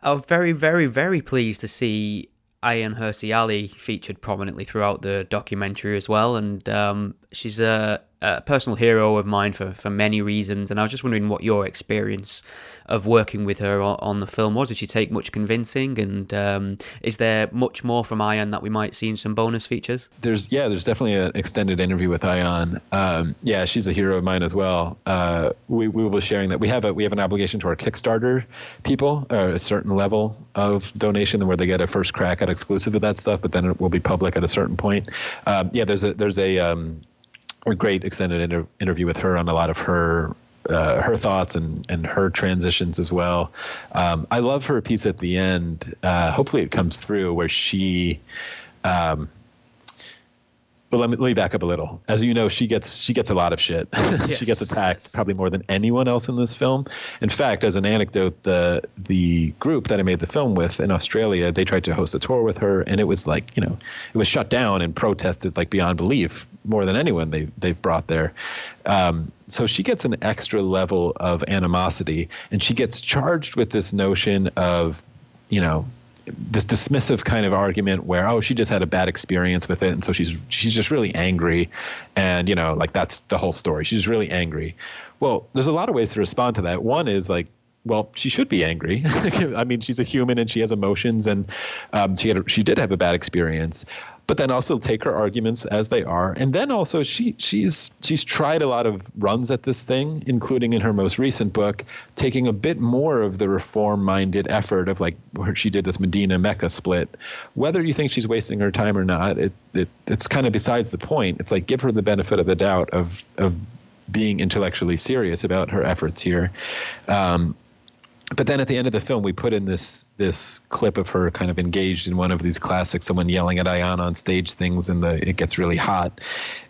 I was very, very, very pleased to see Ayaan Hirsi Ali featured prominently throughout the documentary as well, and she's a personal hero of mine for many reasons, and I was just wondering what your experience of working with her on the film was. Did she take much convincing, and is there much more from Ayaan that we might see in some bonus features? There's definitely an extended interview with Ayaan. She's a hero of mine as well. We will be sharing that. We have an obligation to our Kickstarter people, a certain level of donation where they get a first crack at exclusive of that stuff, but then it will be public at a certain point. There's a great extended interview with her on a lot of her thoughts and her transitions as well. I love her piece at the end. Hopefully it comes through where she. But let me back up a little. As you know, she gets a lot of shit. Yes, she gets attacked probably more than anyone else in this film. In fact, as an anecdote, the group that I made the film with in Australia, they tried to host a tour with her, and it was like, it was shut down and protested like beyond belief, more than anyone they've brought there. So she gets an extra level of animosity, and she gets charged with this notion of, this dismissive kind of argument where, oh, she just had a bad experience with it, and so she's just really angry, and like that's the whole story. She's really angry. Well, there's a lot of ways to respond to that. One is like, well, she should be angry. I mean, she's a human and she has emotions, and she did have a bad experience. But then also take her arguments as they are, and then also she's tried a lot of runs at this thing, including in her most recent book, taking a bit more of the reform-minded effort of like where she did this Medina-Mecca split. Whether you think she's wasting her time or not, it's kind of besides the point. It's like give her the benefit of the doubt of being intellectually serious about her efforts here. But then at the end of the film, we put in this clip of her kind of engaged in one of these classic someone yelling at Ayaan on stage things, and it gets really hot.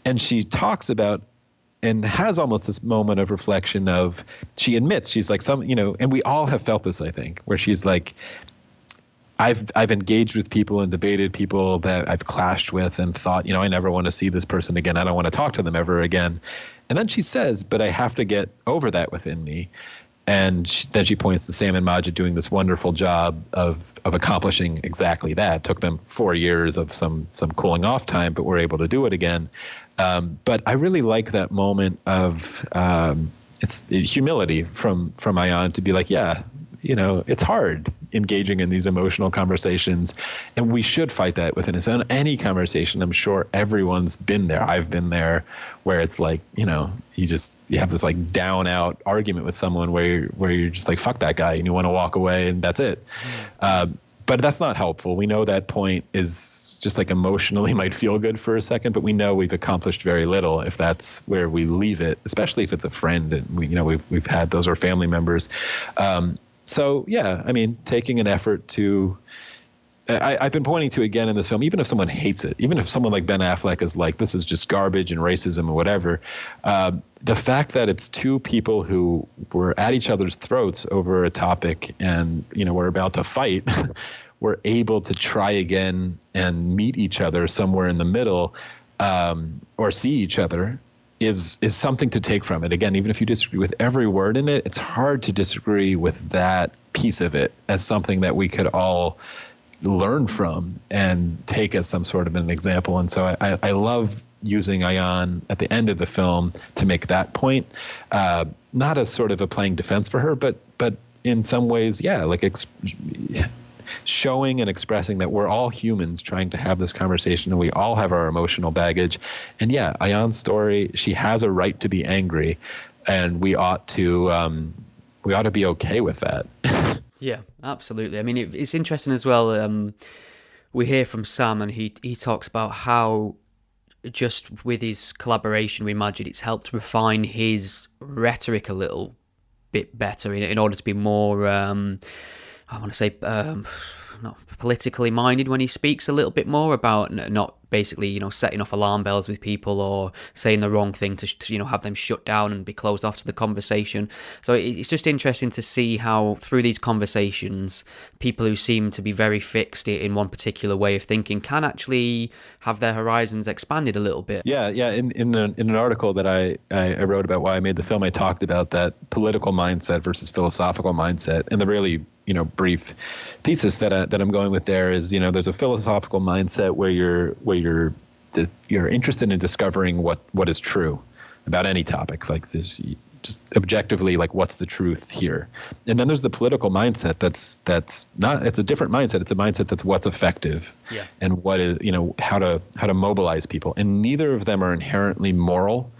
And she talks about and has almost this moment of reflection of, she admits, she's like and we all have felt this, I think, where she's like, I've engaged with people and debated people that I've clashed with and thought, I never want to see this person again. I don't want to talk to them ever again. And then she says, but I have to get over that within me. And then she points to Sam and Maajid doing this wonderful job of accomplishing exactly that. It took them 4 years of some cooling off time, but were able to do it again. But I really like that moment of it's humility from Ayaan to be like, yeah, it's hard engaging in these emotional conversations, and we should fight that within us. And any conversation, I'm sure everyone's been there. I've been there, where it's like, you have this like down out argument with someone where you're just like, fuck that guy, and you want to walk away, and that's it. But that's not helpful. We know that point is just like emotionally might feel good for a second, but we know we've accomplished very little if that's where we leave it, especially if it's a friend and we've had those, or family members. So, yeah, I mean, taking an effort to I've been pointing to again in this film, even if someone hates it, even if someone like Ben Affleck is like, this is just garbage and racism or whatever, the fact that it's two people who were at each other's throats over a topic and, were about to fight, were able to try again and meet each other somewhere in the middle, or see each other, is something to take from it. Again, even if you disagree with every word in it, it's hard to disagree with that piece of it as something that we could all learn from and take as some sort of an example. And so I love using Ayaan at the end of the film to make that point, not as sort of a playing defense for her, but in some ways, yeah, like showing and expressing that we're all humans trying to have this conversation, and we all have our emotional baggage. And yeah, Ayaan's story, she has a right to be angry, and we ought to be okay with that. Yeah, absolutely. I mean, it's interesting as well. We hear from Sam, and he talks about how just with his collaboration with Maajid, it's helped refine his rhetoric a little bit better in order to be more, I want to say, not politically minded when he speaks a little bit more about not basically, setting off alarm bells with people or saying the wrong thing to have them shut down and be closed off to the conversation. So it's just interesting to see how through these conversations, people who seem to be very fixed in one particular way of thinking can actually have their horizons expanded a little bit. Yeah. In an article that I wrote about why I made the film, I talked about that political mindset versus philosophical mindset, and the really brief thesis that I'm going with there is, there's a philosophical mindset where you're interested in discovering what is true about any topic, like this, just objectively, like what's the truth here. And then there's the political mindset that's not, it's a different mindset. It's a mindset that's what's effective, and what is, how to mobilize people. And neither of them are inherently moral.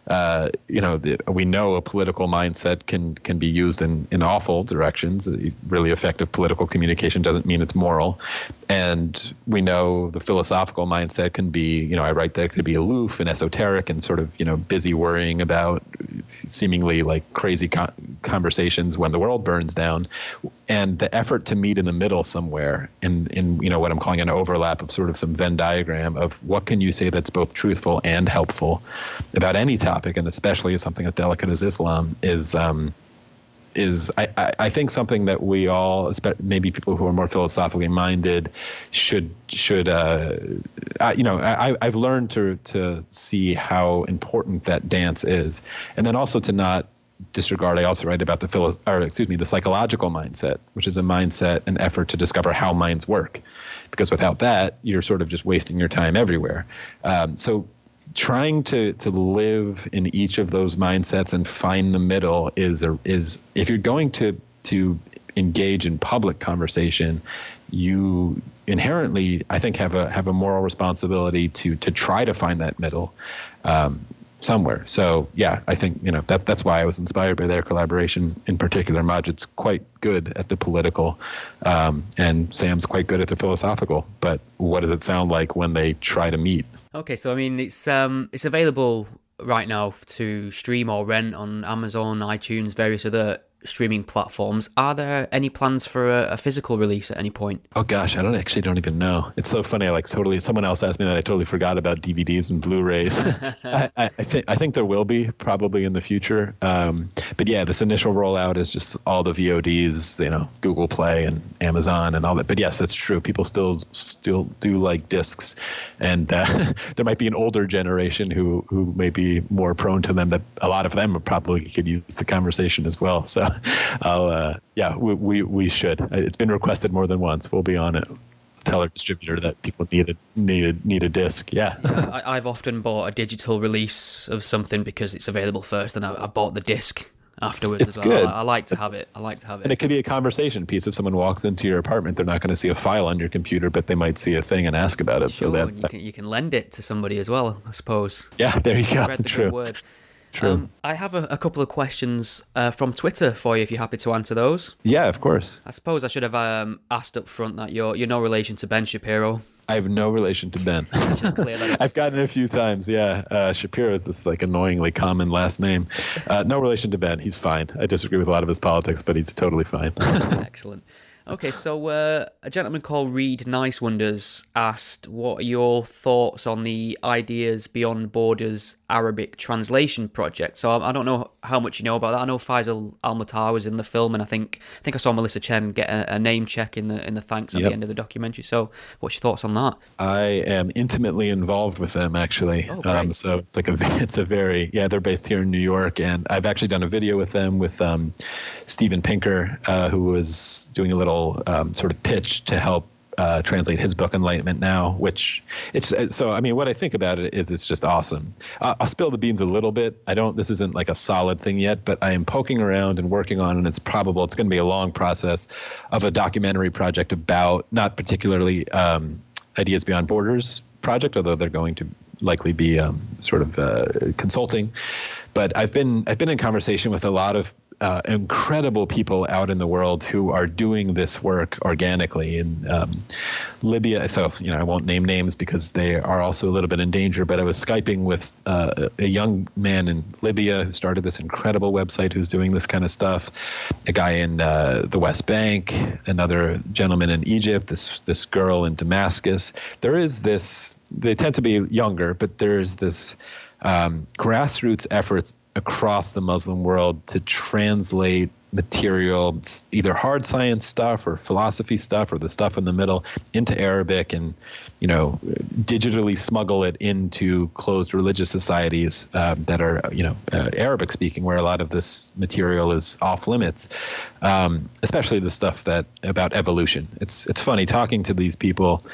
We know a political mindset can be used in awful directions. Really effective political communication doesn't mean it's moral. And we know the philosophical mindset can be, I write that it could be aloof and esoteric and sort of, busy worrying about seemingly like crazy conversations when the world burns down. And the effort to meet in the middle somewhere in what I'm calling an overlap of sort of some Venn diagram of what can you say that's both truthful and helpful about any topic, and especially something as delicate as Islam, is I think something that we all, maybe people who are more philosophically minded, should I've learned to see how important that dance is, and then also to not disregard, I also write about the psychological mindset, which is a mindset, an effort to discover how minds work. Because without that, you're sort of just wasting your time everywhere. So trying to live in each of those mindsets and find the middle is if you're going to engage in public conversation, you inherently, I think, have a moral responsibility to try to find that middle somewhere. So yeah, I think that's why I was inspired by their collaboration in particular. Maajid's quite good at the political, and Sam's quite good at the philosophical. But what does it sound like when they try to meet? Okay, so I mean, it's available right now to stream or rent on Amazon, iTunes, various other streaming platforms. Are there any plans for a physical release at any point? Oh gosh, I don't even know. It's so funny. Someone else asked me that. I totally forgot about DVDs and Blu-rays. I think there will be probably in the future. But yeah, this initial rollout is just all the VODs, Google Play and Amazon and all that. But yes, that's true. People still do like discs, and there might be an older generation who may be more prone to them. That a lot of them probably could use the conversation as well. So we should. It's been requested more than once. We'll be on it. Tell our distributor that people need a disc. Yeah. I've often bought a digital release of something because it's available first, and I bought the disc afterwards. It's good. I like to have it. And it could be a conversation piece. If someone walks into your apartment, they're not going to see a file on your computer, but they might see a thing and ask about it. Sure, so and you can lend it to somebody as well, I suppose. Yeah, there you go. Spread the True. good word. True. I have a couple of questions from Twitter for you, if you're happy to answer those. Yeah, of course. I suppose I should have asked up front that you're no relation to Ben Shapiro. I have no relation to Ben. Clear that up. I've gotten it a few times. Yeah, Shapiro is this annoyingly common last name. No relation to Ben. He's fine. I disagree with a lot of his politics, but he's totally fine. Excellent. Okay, so a gentleman called Reed Nice Wonders asked, what are your thoughts on the Ideas Beyond Borders Arabic translation project? So I don't know how much you know about that. I know Faisal Al-Mutar was in the film, and I think I saw Melissa Chen get a name check in the thanks at the end of the documentary. So what's your thoughts on that? I am intimately involved with them, actually. Oh, great. So they're based here in New York, and I've actually done a video with them with Steven Pinker, who was doing a little sort of pitch to help translate his book Enlightenment Now, which what I think about it is it's just awesome. I'll spill the beans a little bit. This isn't like a solid thing yet, but I am poking around and working on, and it's going to be a long process of a documentary project about, not particularly Ideas Beyond Borders project, although they're going to likely be consulting. But I've been in conversation with a lot of incredible people out in the world who are doing this work organically in Libya. So, I won't name names because they are also a little bit in danger, but I was Skyping with a young man in Libya who started this incredible website who's doing this kind of stuff, a guy in the West Bank, another gentleman in Egypt, this girl in Damascus. There is this, they tend to be younger, but there's this grassroots efforts across the Muslim world to translate material, either hard science stuff or philosophy stuff or the stuff in the middle, into Arabic, and digitally smuggle it into closed religious societies that are Arabic speaking, where a lot of this material is off limits, especially the stuff about evolution. It's funny talking to these people.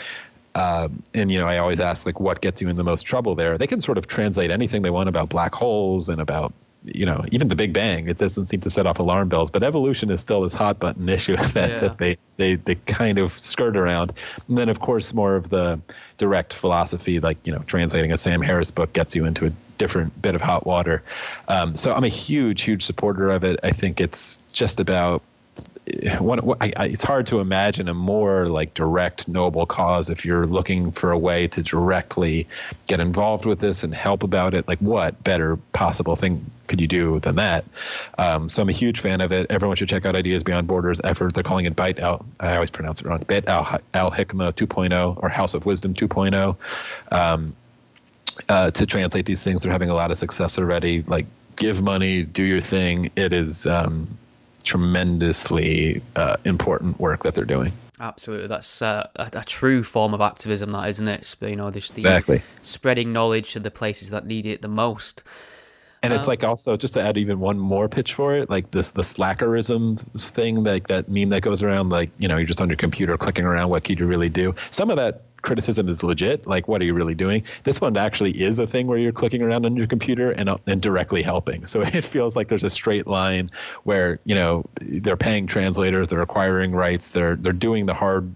And I always ask, what gets you in the most trouble there? They can sort of translate anything they want about black holes and about, even the Big Bang. It doesn't seem to set off alarm bells, but evolution is still this hot button issue that they kind of skirt around. And then, of course, more of the direct philosophy, translating a Sam Harris book gets you into a different bit of hot water. So I'm a huge, huge supporter of it. I think it's just about, it's hard to imagine a more direct, noble cause if you're looking for a way to directly get involved with this and help about it. What better possible thing could you do than that? So I'm a huge fan of it. Everyone should check out Ideas Beyond Borders effort. They're calling it I always pronounce it wrong, Beit al-Hikmah 2.0 or House of Wisdom 2.0. To translate these things, they're having a lot of success already. Give money, do your thing. It is tremendously important work that they're doing. Absolutely, that's a true form of activism, that, isn't it? Exactly. Spreading knowledge to the places that need it the most. And it's like also just to add even one more pitch for it, like the slackerism thing, like that meme that goes around, like, you're just on your computer clicking around. What could you really do? Some of that criticism is legit. Like, what are you really doing? This one actually is a thing where you're clicking around on your computer and directly helping. So it feels like there's a straight line where, they're paying translators, they're acquiring rights, they're doing the hard,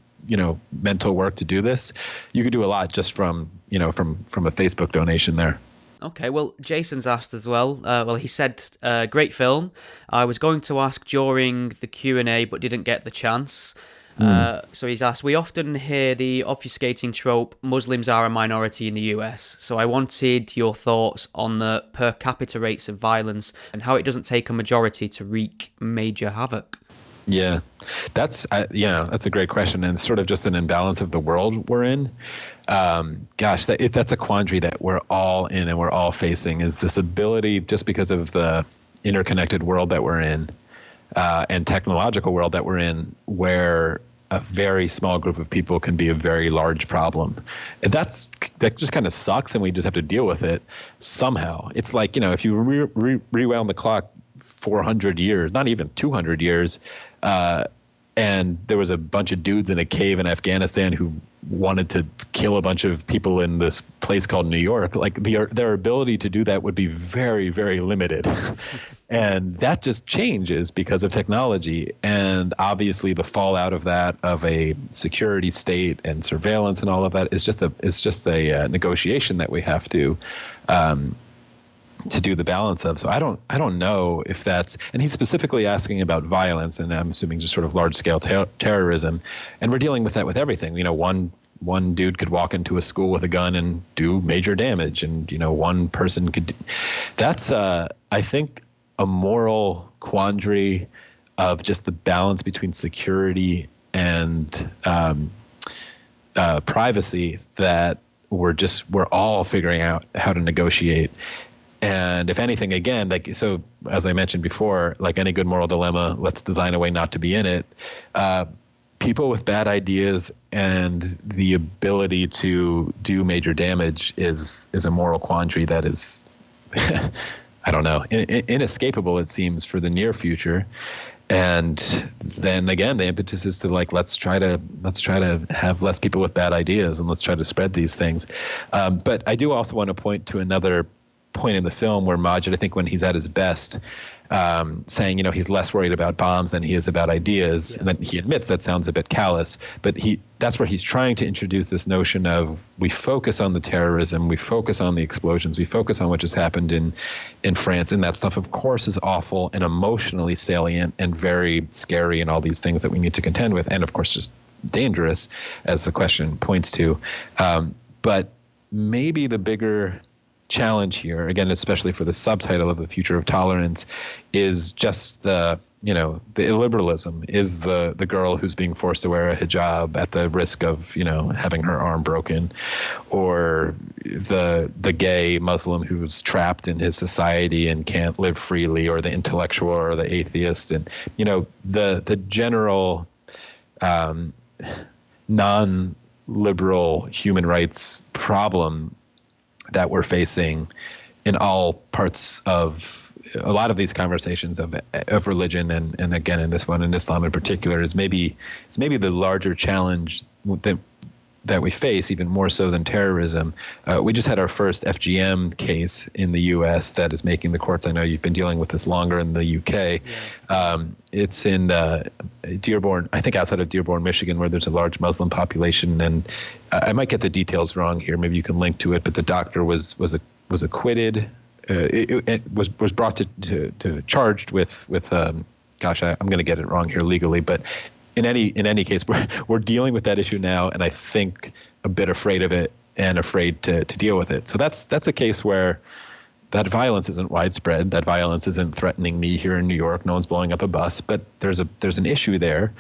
mental work to do this. You could do a lot just from a Facebook donation there. Okay, well, Jason's asked as well. He said, great film. I was going to ask during the Q&A, but didn't get the chance. So he's asked, we often hear the obfuscating trope, Muslims are a minority in the US. So I wanted your thoughts on the per capita rates of violence and how it doesn't take a majority to wreak major havoc. Yeah, that's a great question, and it's sort of just an imbalance of the world we're in. That's a quandary that we're all in and we're all facing, is this ability, just because of the interconnected world that we're in and technological world that we're in, where a very small group of people can be a very large problem. And that just kind of sucks, and we just have to deal with it somehow. It's like, if you rewound the clock 400 years, not even 200 years, and there was a bunch of dudes in a cave in Afghanistan who wanted to kill a bunch of people in this place called New York. Like their ability to do that would be very, very limited. And that just changes because of technology. And obviously the fallout of that, of a security state and surveillance and all of that, is just a negotiation that we have to do the balance of. So I don't know if that's, and he's specifically asking about violence, and I'm assuming just sort of large scale terrorism, and we're dealing with that with everything. One dude could walk into a school with a gun and do major damage, and one person could. That's I think a moral quandary of just the balance between security and privacy that we're all figuring out how to negotiate. And if anything, again, so as I mentioned before, like any good moral dilemma, let's design a way not to be in it. People with bad ideas and the ability to do major damage is a moral quandary that is, I don't know, inescapable, it seems, for the near future. And then again, the impetus is to let's try to have less people with bad ideas, and let's try to spread these things. But I do also want to point to another point in the film where Maajid, I think when he's at his best, saying, he's less worried about bombs than he is about ideas. Yeah. And then he admits that sounds a bit callous, but that's where he's trying to introduce this notion of, we focus on the terrorism, we focus on the explosions, we focus on what just happened in France. And that stuff, of course, is awful and emotionally salient and very scary and all these things that we need to contend with. And of course, just dangerous, as the question points to. But maybe the bigger challenge here, again, especially for the subtitle of The Future of Tolerance, is just the illiberalism, is the girl who's being forced to wear a hijab at the risk of, having her arm broken, or the gay Muslim who's trapped in his society and can't live freely, or the intellectual or the atheist, and, the general non-liberal human rights problem that we're facing in all parts of a lot of these conversations of religion, and again in this one, in Islam in particular, is maybe the larger challenge that we face, even more so than terrorism. We just had our first FGM case in the U.S. that is making the courts. I know you've been dealing with this longer in the U.K. Yeah. It's in Dearborn, I think outside of Dearborn, Michigan, where there's a large Muslim population. And I might get the details wrong here. Maybe you can link to it. But the doctor was acquitted. It was brought to charged with I'm going to get it wrong here legally, but in any case, we're dealing with that issue now, and I think a bit afraid of it and afraid to deal with it. So that's a case where that violence isn't widespread. That violence isn't threatening me here in New York. No one's blowing up a bus, but there's an issue there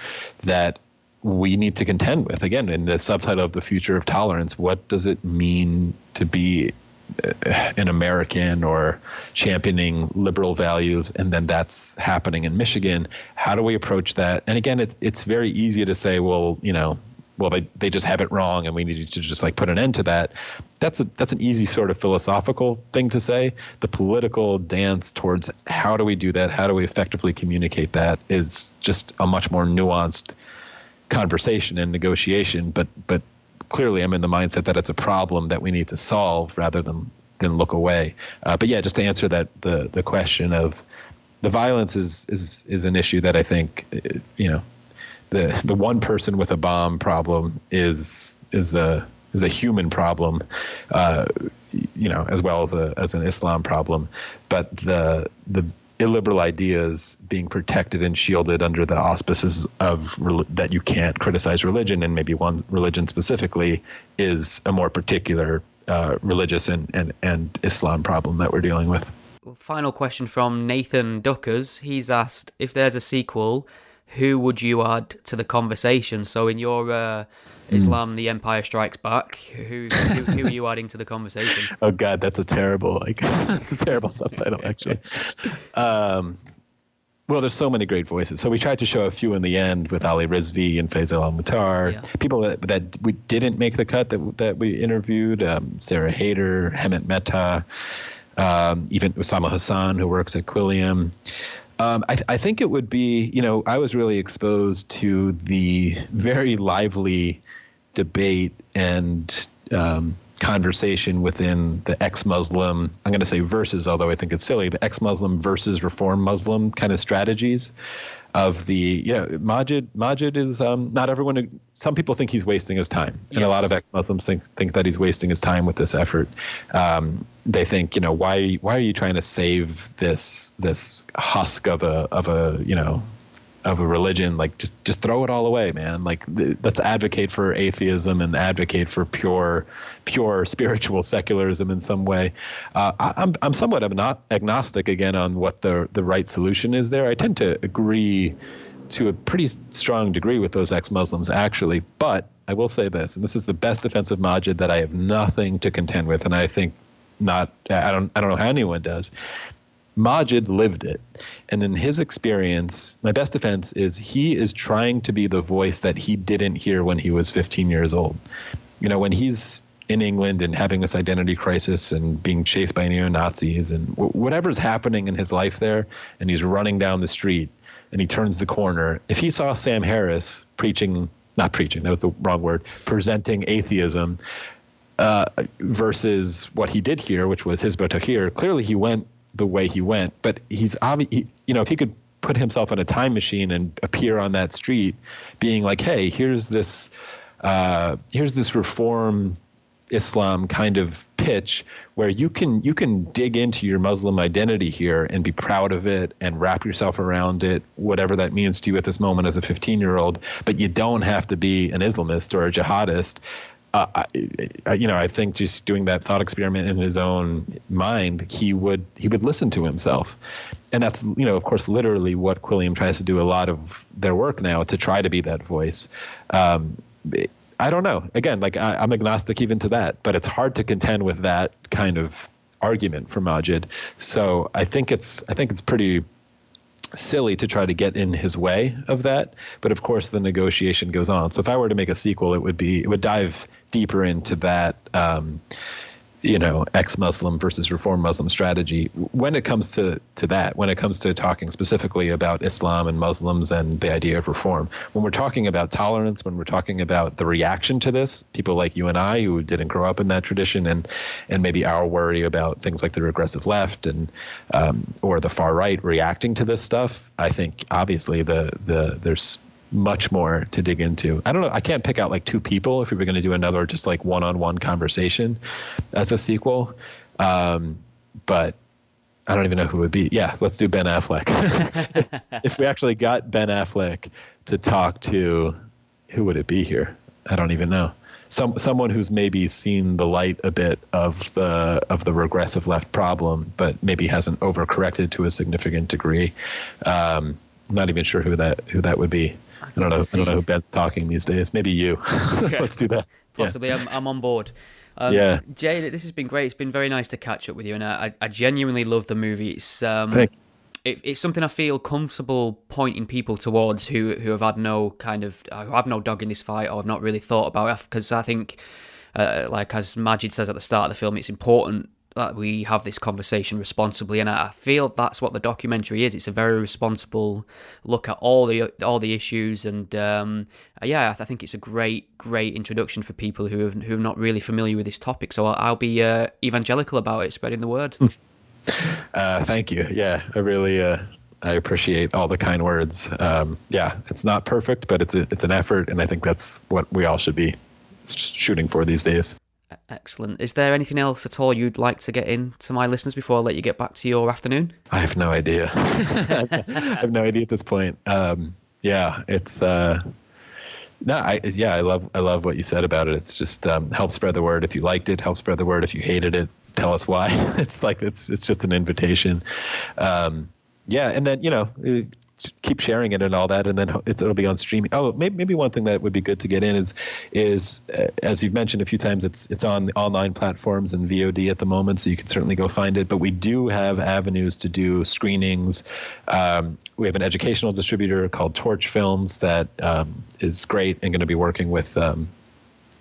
that we need to contend with. Again, in the subtitle of The Future of Tolerance, what does it mean to be an American or championing liberal values, and then that's happening in Michigan? How do we approach that? And again, it's very easy to say, well, well, they just have it wrong and we need to just like put an end to that. That's an easy sort of philosophical thing to say. The political dance towards how do we do that, how do we effectively communicate that, is just a much more nuanced conversation and negotiation. But clearly I'm in the mindset that it's a problem that we need to solve rather than look away. But yeah, just to answer that, the question of the violence is an issue that I think, the one person with a bomb problem is a human problem, as well as an Islam problem. But the illiberal ideas being protected and shielded under the auspices of that you can't criticize religion, and maybe one religion specifically, is a more particular religious and Islam problem that we're dealing with. Final question from Nathan Duckers. He's asked, if there's a sequel, who would you add to the conversation? So in your Islam, The Empire Strikes Back, who are you adding to the conversation? Oh God, that's a terrible subtitle actually. Well, there's so many great voices. So we tried to show a few in the end with Ali Rizvi and Faisal Al-Mutar. Yeah. People that we didn't make the cut that we interviewed, Sarah Hayder, Hemant Mehta, even Osama Hassan, who works at Quilliam. I think it would be, I was really exposed to the very lively debate and conversation within the ex-Muslim, I'm going to say versus, although I think it's silly, the ex-Muslim versus Reform Muslim kind of strategies of the, Maajid is not everyone, some people think he's wasting his time. Yes. And a lot of ex-Muslims think that he's wasting his time with this effort. They think, why are you trying to save this husk of a religion? Like just throw it all away, man. Like let's advocate for atheism and advocate for pure spiritual secularism in some way. I'm somewhat agnostic again on what the right solution is there. I tend to agree to a pretty strong degree with those ex-Muslims actually, but I will say this, and this is the best defense of Maajid that I have nothing to contend with, and I think I don't know how anyone does. Maajid lived it. And in his experience, my best defense is he is trying to be the voice that he didn't hear when he was 15 years old. When he's in England and having this identity crisis and being chased by neo-Nazis and whatever's happening in his life there, and he's running down the street and he turns the corner, if he saw Sam Harris presenting atheism, versus what he did here, which was Hizb ut-Tahrir, clearly he went the way he went. But he's obviously, if he could put himself in a time machine and appear on that street being like, hey, here's this reform Islam kind of pitch where you can dig into your Muslim identity here and be proud of it and wrap yourself around it, whatever that means to you at this moment as a 15-year-old, but you don't have to be an Islamist or a jihadist. I think just doing that thought experiment in his own mind, he would listen to himself. And that's, of course, literally what Quilliam tries to do a lot of their work now, to try to be that voice. I don't know. Again, like I'm agnostic even to that, but it's hard to contend with that kind of argument for Maajid. So I think it's pretty silly to try to get in his way of that. But of course, the negotiation goes on. So if I were to make a sequel, it would dive deeper into that, ex-Muslim versus Reform Muslim strategy. When it comes to that, when it comes to talking specifically about Islam and Muslims and the idea of reform, when we're talking about tolerance, when we're talking about the reaction to this, people like you and I who didn't grow up in that tradition, and maybe our worry about things like the regressive left and or the far right reacting to this stuff, I think obviously there's much more to dig into. I don't know. I can't pick out like two people if we were going to do another just like one-on-one conversation as a sequel. But I don't even know who it would be. Yeah, let's do Ben Affleck. If we actually got Ben Affleck to talk to, who would it be here? I don't even know. Someone who's maybe seen the light a bit of the regressive left problem, but maybe hasn't overcorrected to a significant degree. I'm not even sure who that would be. I don't know who Ben's talking these days. Maybe you. Okay. Let's do that. Possibly. Yeah. I'm on board. Jay, this has been great. It's been very nice to catch up with you, and I genuinely love the movie. It's Thanks. it's something I feel comfortable pointing people towards who have had no kind of who have no dog in this fight or have not really thought about it, because I think, like as Maajid says at the start of the film, it's important that we have this conversation responsibly, and I feel that's what the documentary is. It's a very responsible look at all the issues, and I think it's a great introduction for people who are not really familiar with this topic. So I'll be evangelical about it, spreading the word. Thank you. Yeah, I really I appreciate all the kind words. It's not perfect, but it's an effort, and I think that's what we all should be shooting for these days. Excellent. Is there anything else at all you'd like to get in to my listeners before I let you get back to your afternoon? I have no idea. I have no idea at this point. It's I love what you said about it. It's just help spread the word. If you liked it, help spread the word. If you hated it, tell us why. It's just an invitation. And then keep sharing it and all that, and then it'll be on streaming. Oh, maybe one thing that would be good to get in is as you've mentioned a few times, it's on the online platforms and VOD at the moment, so you can certainly go find it. But we do have avenues to do screenings. We have an educational distributor called Torch Films that is great and going to be working with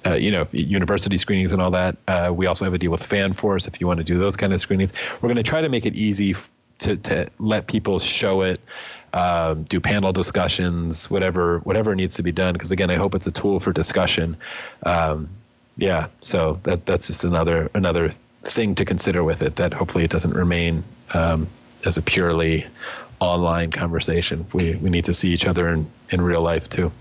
university screenings and all that. We also have a deal with Fan Force if you want to do those kind of screenings. We're going to try to make it easy to let people show it, do panel discussions, whatever needs to be done. Because again, I hope it's a tool for discussion. So that's just another thing to consider with it, that hopefully it doesn't remain as a purely online conversation. We need to see each other in real life too.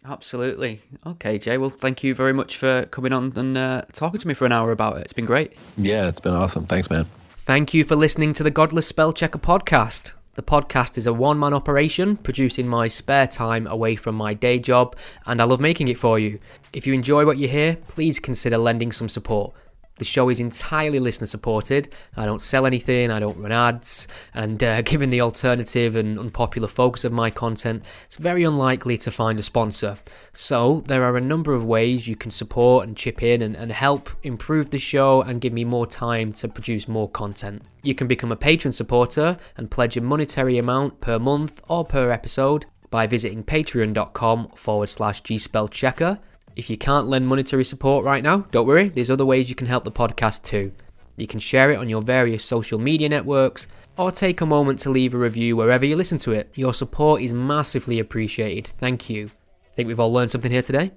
Absolutely. Okay, Jay. Well, thank you very much for coming on and talking to me for an hour about it. It's been great. Yeah, it's been awesome. Thanks, man. Thank you for listening to the Godless Spellchecker podcast. The podcast is a one-man operation, produced in my spare time away from my day job, and I love making it for you. If you enjoy what you hear, please consider lending some support. The show is entirely listener-supported. I don't sell anything, I don't run ads, and given the alternative and unpopular focus of my content, it's very unlikely to find a sponsor. So there are a number of ways you can support and chip in and help improve the show and give me more time to produce more content. You can become a patron supporter and pledge a monetary amount per month or per episode by visiting patreon.com/gspellchecker. If you can't lend monetary support right now, don't worry, there's other ways you can help the podcast too. You can share it on your various social media networks, or take a moment to leave a review wherever you listen to it. Your support is massively appreciated. Thank you. Think we've all learned something here today?